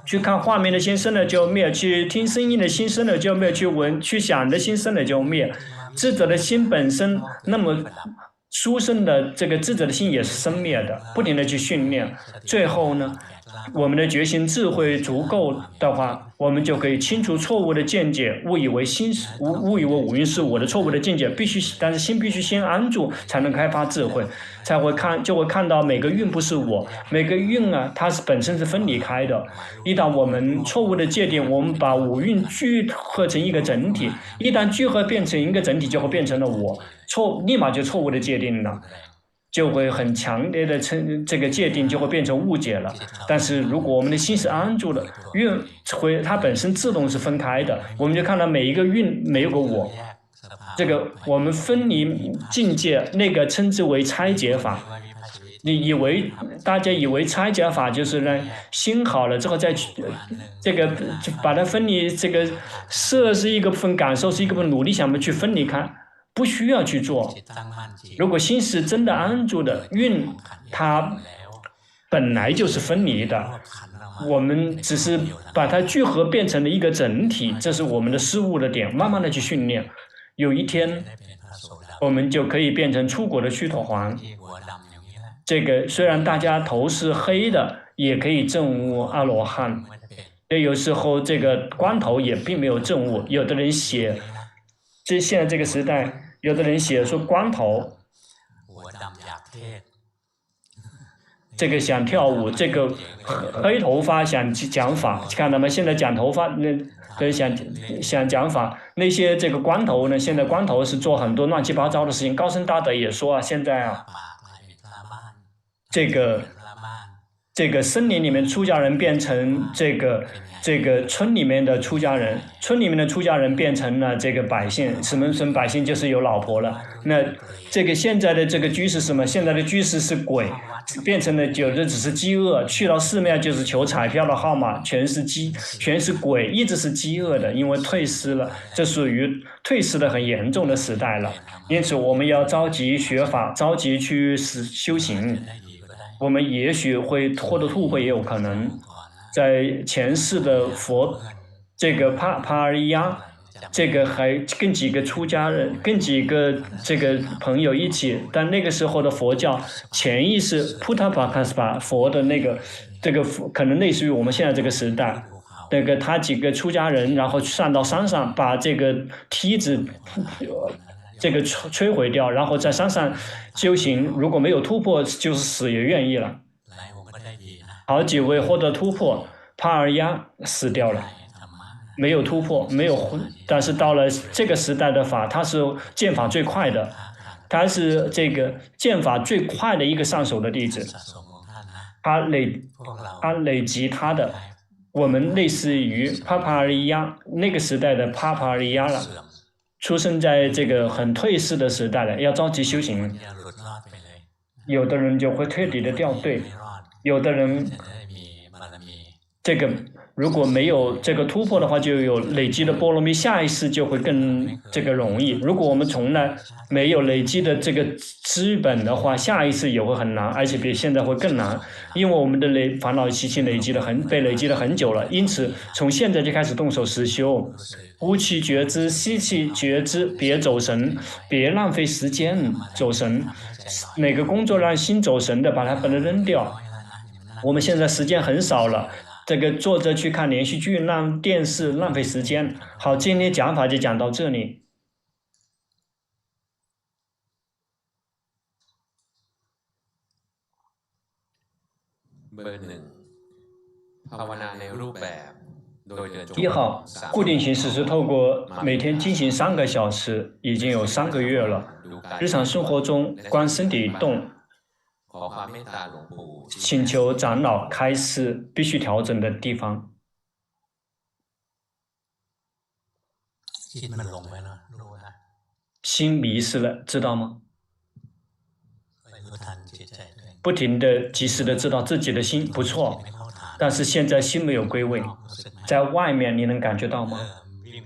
去看画面的心生了就灭，去听声音的心生了就灭，去闻去想的心生了就灭。智者的心本身那么殊胜的，这个智者的心也是生灭的，不停的去训练。最后呢，我们的觉醒智慧足够的话，我们就可以清除错误的见解，误以为五蕴是我的错误的见解，但是心必须先安住，才能开发智慧，就会看到每个蕴不是我，每个蕴它本身是分离开的。一旦我们错误的界定，我们把五蕴聚合成一个整体，一旦聚合变成一个整体，就会变成了我，立马就错误的界定了。就会很强烈的这个界定就会变成误解了。但是如果我们的心是安住的，蕴它本身自动是分开的，我们就看到每一个蕴没有个我。这个我们分离境界，那个称之为拆解法。大家以为拆解法就是让心好了之后再这个把它分离，这个色是一个部分，感受是一个部分，努力想去分离开。不需要去做。如果心是真的安住的，蕴它本来就是分离的，我们只是把它聚合变成了一个整体，这是我们的失误的点。慢慢的去训练，有一天我们就可以变成出国的须陀洹。这个虽然大家头是黑的，也可以证悟阿罗汉。有时候这个光头也并没有证悟，有的人写。现在这个时代，有的人写说光头，这个想跳舞，这个黑头发想讲法，看到吗？现在讲头发想讲法，那些这个光头呢？现在光头是做很多乱七八糟的事情。高僧大德也说现在这个这个森林里面出家人变成这个村里面的出家人，村里面的出家人变成了这个百姓，什么百姓就是有老婆了。那这个现在的这个居士是什么？现在的居士是鬼，变成了有的只是饥饿，去到寺庙就是求彩票的号码，全是鬼，一直是饥饿的，因为退失了，这属于退失的很严重的时代了。因此，我们要着急学法，着急去修行。我们也许会获得突破，也有可能。在前世的佛，这个帕尔亚，这个还跟几个出家人，跟几个这个朋友一起，但那个时候的佛教潜意识พุ特巴卡斯巴佛的这个可能类似于我们现在这个时代。那个他几个出家人，然后上到山上，把这个梯子这个摧毁掉，然后在山上修行，如果没有突破，就是死也愿意了。好几位获得突破，帕尔亚死掉了，没有突破，没有，但是到了这个时代的法，他是剑法最快的，他是这个剑法最快的一个上手的弟子，他累积他的。我们类似于帕尔亚那个时代的帕尔亚了，出生在这个很退世的时代了，要着急修行。有的人就会彻底的掉队，有的人这个如果没有这个突破的话，就有累积的波罗蜜，下一世就会更这个容易。如果我们从来没有累积的这个资本的话，下一次也会很难，而且比现在会更难，因为我们的烦恼习气被累积了很久了，因此从现在就开始动手实修，呼气觉知，吸气觉知，别走神，别浪费时间走神，哪个工作让心走神的，把它扔掉。我们现在时间很少了，这个坐着去看连续剧、电视，浪费时间。好，今天讲法就讲到这里。1号，固定形式是透过每天进行3个小时，已经有3个月了。日常生活中，观身体动，请求长老开示必须调整的地方。心迷失了，知道吗？不停的、及时的知道自己的心不错，但是现在心没有归位，在外面你能感觉到吗？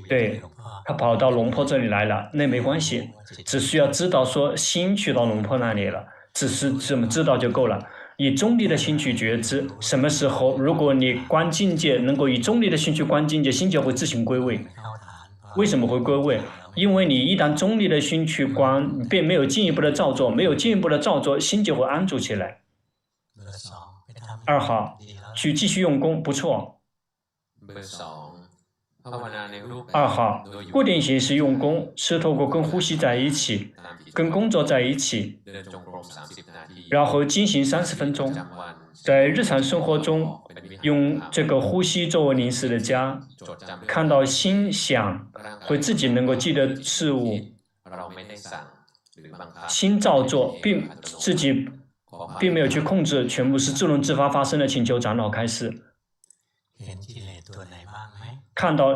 对，他跑到龙婆这里来了，那没关系，只需要知道说心去到龙婆那里了，只是这么知道就够了。以中立的心去觉知，什么时候如果你观境界，能够以中立的心去观境界，心就会自行归位。为什么会归位？因为你一旦中立的心去观，并没有进一步的造作，没有进一步的造作，心就会安住起来。2号，去继续用功，不错。2号，固定形式用功是透过跟呼吸在一起，跟工作在一起，然后进行30分钟，在日常生活中用这个呼吸作为临时的家，看到心想会自己能够记得事物，心造作自己并没有去控制，全部是自动自发发生的。请求长老开示。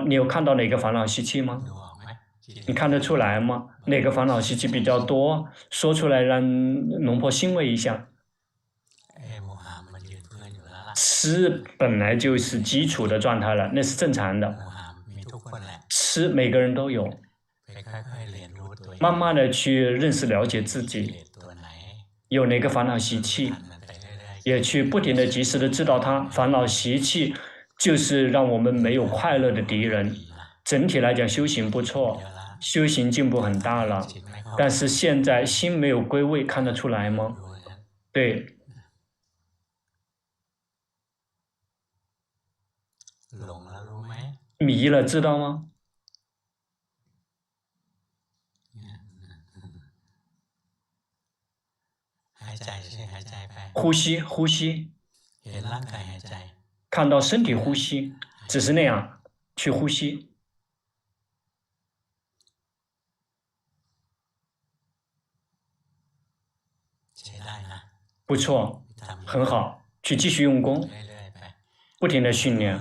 你有看到哪个烦恼习气吗？你看得出来吗？哪个烦恼习气比较多？说出来让龙婆欣慰一下。吃本来就是基础的状态了，那是正常的。吃每个人都有，慢慢的去认识了解自己，有哪个烦恼习气，也去不停的及时的知道它。烦恼习气就是让我们没有快乐的敌人。整体来讲修行不错，修行进步很大了，但是现在心没有归位，看得出来吗？对。迷了，知道吗？呼吸，呼吸，看到身体呼吸，只是那样去呼吸。不错，很好。去继续用功，不停的训练，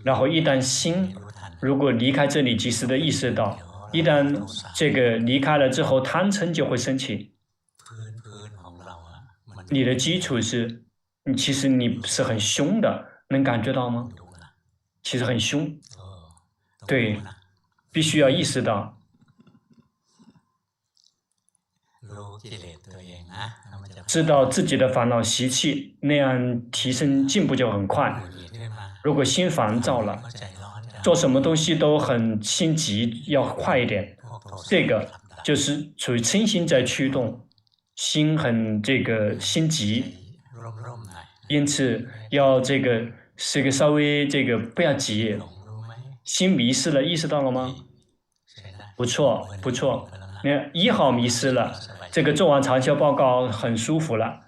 然后一旦心如果离开这里，及时的意识到，一旦这个离开了之后，贪嗔就会升起。你的基础是，其实你是很凶的，能感觉到吗？其实很凶，对，必须要意识到。知道自己的烦恼习气，那样提升进步就很快。如果心烦躁了，做什么东西都很心急，要快一点，这个就是属于嗔心在驱动，心很心急，因此要这个稍微不要急，心迷失了，意识到了吗？不错，不错。那1号迷失了，这个做完长效报告很舒服了。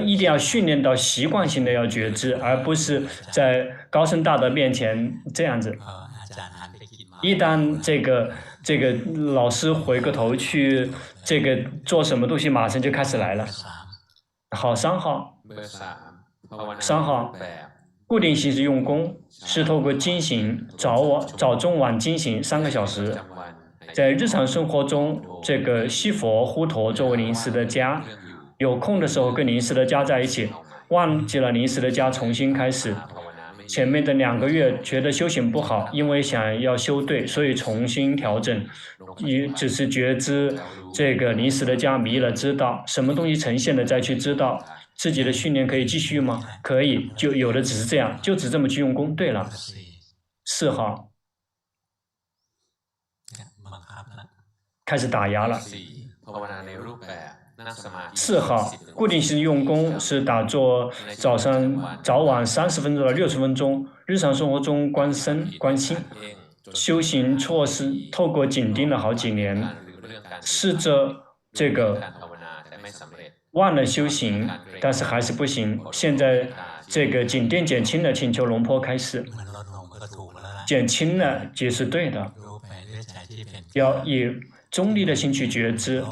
一定要训练到习惯性的要觉知，而不是在高僧大德面前这样子。一旦这个老师回过头去，做什么东西马上就开始来了。好，3号，3号。固定形式用功是透过经行早中晚经行3个小时，在日常生活中，西佛呼陀作为临时的家，有空的时候跟临时的家在一起，忘记了临时的家重新开始。前面的2个月觉得修行不好，因为想要修对，所以重新调整，只是觉知临时的家迷了，知道什么东西呈现了再去知道。自己的训练可以继续吗？可以，就有的只是这样，就只这么去用功。对了，4号开始打压了。4号固定性用功是打坐早晚30分钟到60分钟，日常生活中观身观心，修行措施透过紧盯了好几年，试着忘了修行，但是还是不行。现在紧盯减轻了，请求龙坡开示。减轻了就是对的，要以中立的心去觉知。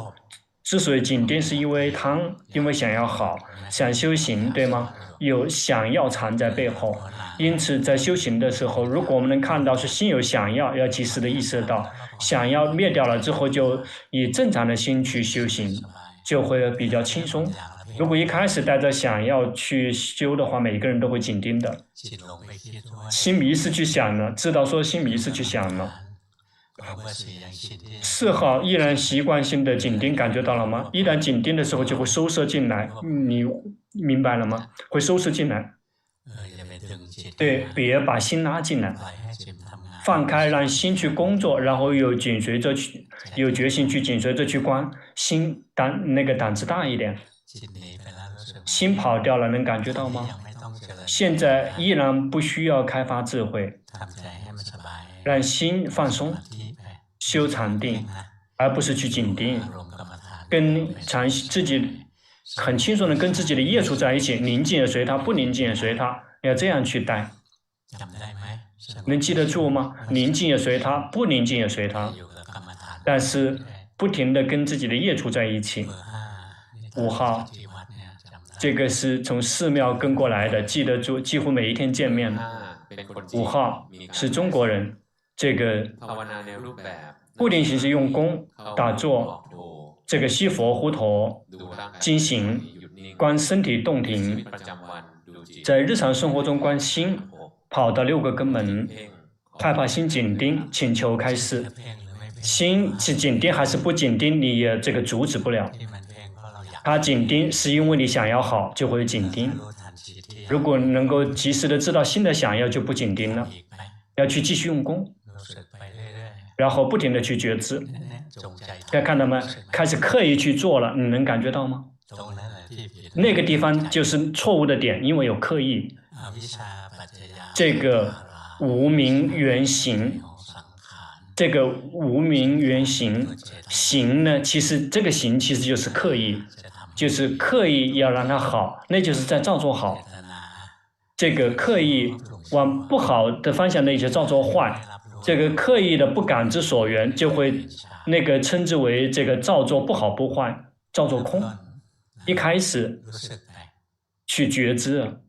之所以紧盯，是因为贪，因为想要好，想修行，对吗？有想要藏在背后，因此在修行的时候，如果我们能看到是心有想要及时的意识到，想要灭掉了之后，就以正常的心去修行。就会比较轻松。如果一开始带着想要去修的话，每个人都会紧盯的。心迷失去想了，知道说心迷失去想了。4号依然习惯性的紧盯，感觉到了吗？依然紧盯的时候就会收摄进来，你明白了吗？会收摄进来。对，别把心拉进来。放开，让心去工作，然后有决心去紧随着去观，心胆子大一点。心跑掉了，能感觉到吗？现在依然不需要开发智慧，让心放松，修禅定，而不是去紧盯，跟自己很轻松的跟自己的业处在一起，宁静也随他，不宁静也随他，要这样去带。能记得住吗？宁静也随他，不宁静也随他，但是不停地跟自己的业处在一起。5号，这个是从寺庙跟过来的，记得住，几乎每一天见面。5号是中国人，固定形式用功打坐，西佛呼陀经行，观身体动停，在日常生活中观心。跑到6个根门，害怕心紧盯，请求开示。心是紧盯还是不紧盯，你也阻止不了。他紧盯是因为你想要好，就会紧盯。如果能够及时的知道心的想要，就不紧盯了，要去继续用功，然后不停的去觉知。大家看到吗？开始刻意去做了，你能感觉到吗？那个地方就是错误的点，因为有刻意。无明缘行，无明缘行，行呢，其实这个行其实就是刻意，就是刻意要让它好，那就是在造作好。刻意往不好的方向那就造作坏，刻意的不感知所缘，就会称之为造作不好不坏，造作空。一开始去觉知，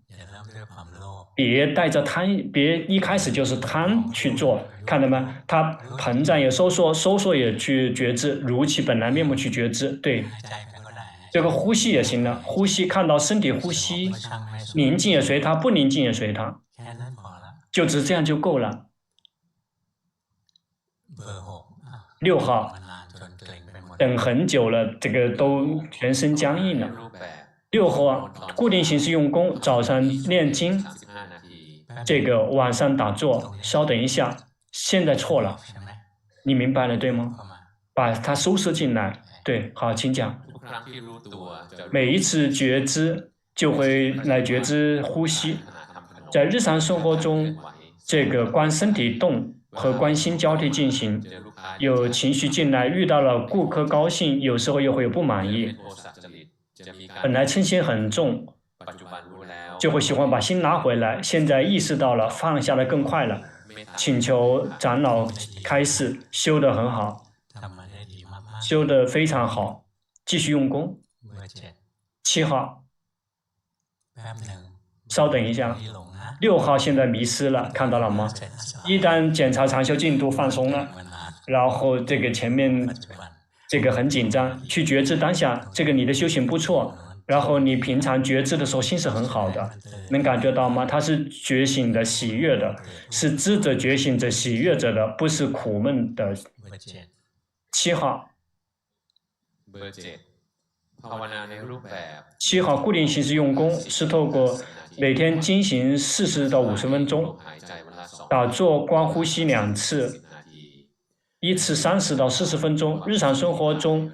别带着贪，别一开始就是贪去做，看到吗？它膨胀也收缩，收缩也去觉知，如其本来面目去觉知。对，这个呼吸也行了，呼吸看到身体呼吸，宁静也随它，不宁静也随它，就只这样就够了。6号，等很久了，这个都全身僵硬了。6号啊，固定形式用功，早上念经，这个晚上打坐。稍等一下，现在错了，你明白了对吗？把它收摄进来。对，好，请讲。每一次觉知就会来觉知呼吸，在日常生活中，这个观身体动和观心交替进行。有情绪进来，遇到了顾客高兴，有时候又会有不满意。本来嗔心很重，就会喜欢把心拿回来。现在意识到了，放下的更快了。请求长老开示，修得很好，修得非常好，继续用功。7号，稍等一下，6号现在迷失了，看到了吗？一旦检查长修进度放松了，然后这个前面这个很紧张，去觉知当下，这个你的修行不错。然后你平常觉知的时候心是很好的，能感觉到吗？它是觉醒的、喜悦的，是知者觉醒者、喜悦者的，不是苦闷的。7号，7号固定形式用功是透过每天进行40到50分钟，打坐观呼吸2次，一次30到40分钟。日常生活中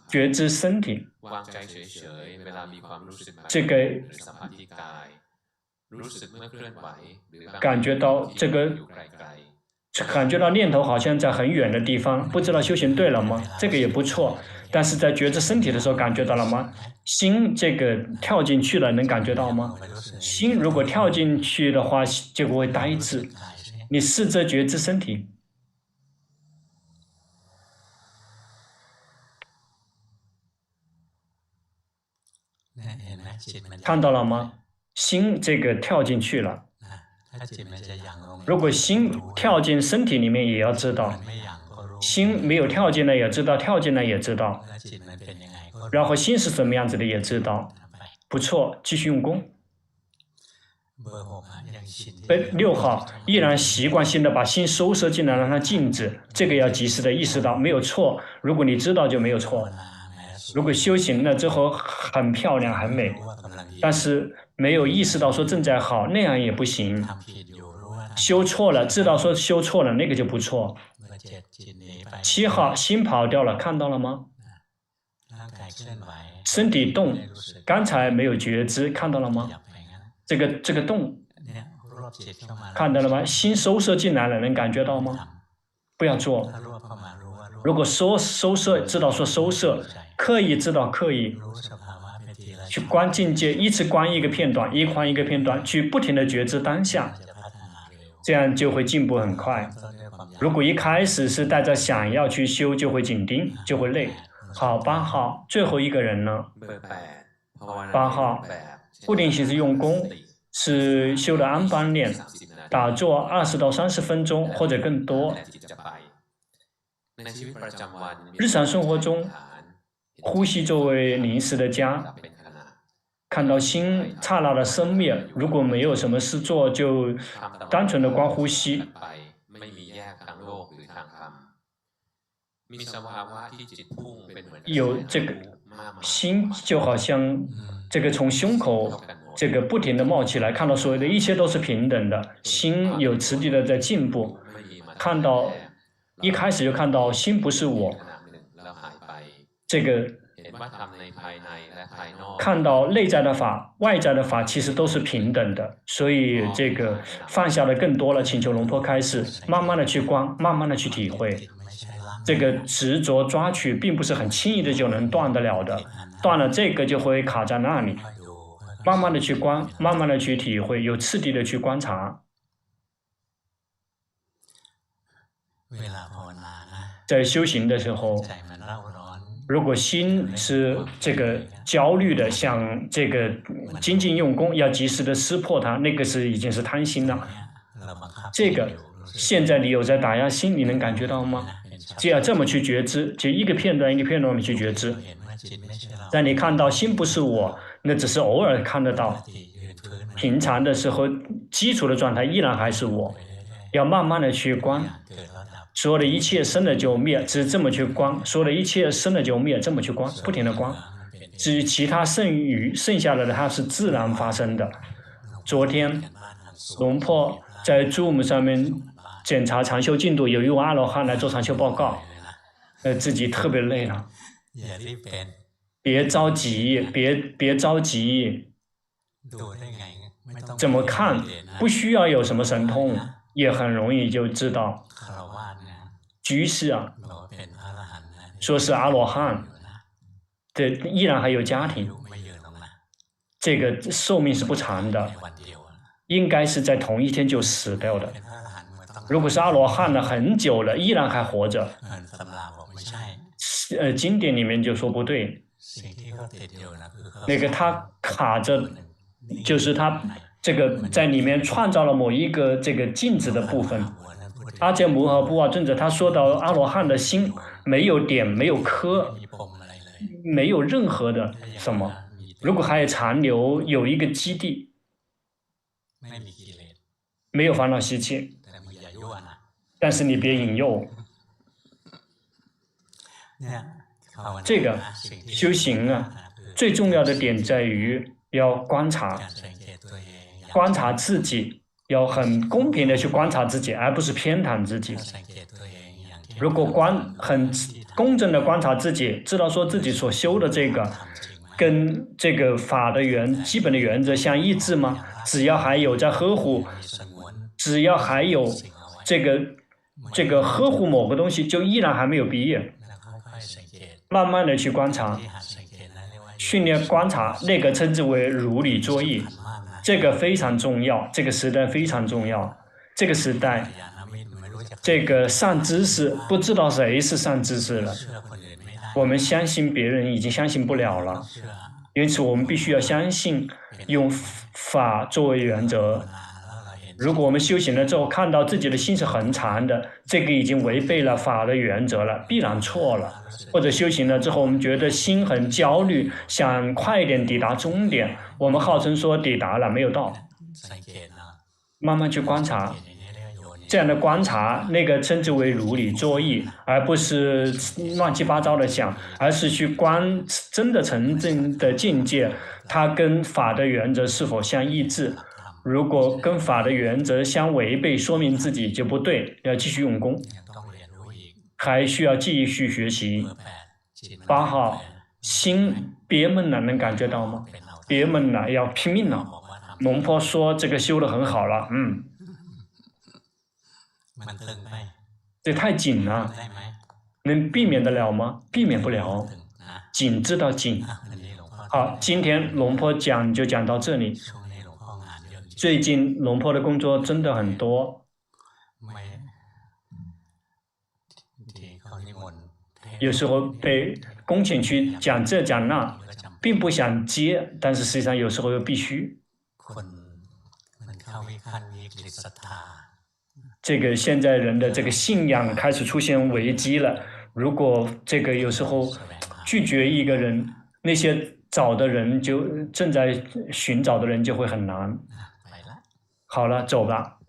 觉知身体，这个感觉到这个感觉到念头好像在很远的地方，不知道修行对了吗？这个也不错。但是在觉知身体的时候，感觉到了吗？心这个跳进去了，能感觉到吗？心如果跳进去的话，结果会呆滞。你试着觉知身体。看到了吗？心这个跳进去了。如果心跳进身体里面，也要知道；心没有跳进来也知道，跳进来也知道。然后心是什么样子的也知道。不错，继续用功。6号依然习惯性的把心收摄进来，让它静止，这个要及时的意识到，没有错。如果你知道就没有错。如果修行了之后很漂亮很美，但是没有意识到说正在好，那样也不行。修错了，知道说修错了，那个就不错。7号心跑掉了，看到了吗？身体动，刚才没有觉知，看到了吗？这个动，看到了吗？心收摄进来了，能感觉到吗？不要做。如果收摄，知道说收摄，刻意知道刻意，去观境界，一直观一个片段，一观一个片段，去不停的觉知当下，这样就会进步很快。如果一开始是带着想要去修，就会紧盯，就会累。好，8号，最后一个人呢？8号，固定形式用功是修的安般念，打坐20到30分钟或者更多。日常生活中，呼吸作为临时的家，看到心刹那的生灭，如果没有什么事做，就单纯的观呼吸。有这个心就好像这个从胸口这个不停的冒起来，看到所有的一切都是平等的，心有持续的在进步，看到一开始就看到心不是我，这个看到内在的法、外在的法其实都是平等的，所以这个放下的更多了。请求龙婆开示，慢慢的去观，慢慢的去体会。这个执着抓取并不是很轻易的就能断得了的，断了这个就会卡在那里。慢慢的去观，慢慢的去体会，有次第的去观察。在修行的时候，如果心是这个焦虑的，想这个精进用功，要及时的撕破它，那个已经是贪心了。这个现在你有在打压心，你能感觉到吗？就要这么去觉知，就一个片段一个片段去觉知。在你看到心不是我，那只是偶尔看得到。平常的时候，基础的状态依然还是我，要慢慢的去观。所有的一切生了就灭，只这么去观；所有的一切生了就灭，这么去观，不停的观。至于其他剩下来的，它是自然发生的。昨天龙坡在 Zoom 上面检查长修进度，有一位阿罗汉来做长修报告，自己特别累了。别着急，别着急。怎么看？不需要有什么神通，也很容易就知道。居士啊，说是阿罗汉，这依然还有家庭，这个寿命是不长的，应该是在同一天就死掉的。如果是阿罗汉了很久了，依然还活着，经典里面就说不对，那个他卡着，就是他这个在里面创造了某一个这个镜子的部分。阿伽摩诃布瓦尊者他说到阿罗汉的心没有点，没有颗，没有任何的什么。如果还有残留，有一个基地，没有烦恼习气，但是你别引诱。这个修行啊，最重要的点在于要观察，观察自己，要很公平的去观察自己，而不是偏袒自己。如果很公正的观察自己，知道说自己所修的这个跟这个法的基本的原则相一致吗？只要还有在呵护，只要还有这个呵护某个东西，就依然还没有毕业。慢慢的去观察，训练观察，那个称之为如理作意，这个非常重要，这个时代非常重要。这个时代，这个善知识不知道谁是善知识了，我们相信别人已经相信不了了，因此我们必须要相信，用法作为原则。如果我们修行了之后看到自己的心是很长的，这个已经违背了法的原则了，必然错了。或者修行了之后，我们觉得心很焦虑，想快一点抵达终点，我们号称说抵达了，没有到。慢慢去观察，这样的观察，那个称之为如理作意，而不是乱七八糟的想，而是去观真的成正的境界，它跟法的原则是否相一致。如果跟法的原则相违背，说明自己就不对，要继续用功，还需要继续学习。8号，心别闷了，能感觉到吗？别闷了，要拼命了。龙坡说这个修得很好了，这太紧了，能避免得了吗？避免不了，紧知道紧。好，今天龙坡讲就讲到这里。最近龙坡的工作真的很多，有时候被恭请去讲这讲那，并不想接，但是实际上有时候又必须。这个现在人的这个信仰开始出现危机了。如果这个有时候拒绝一个人，那些找的人正在寻找的人就会很难。好了，走吧。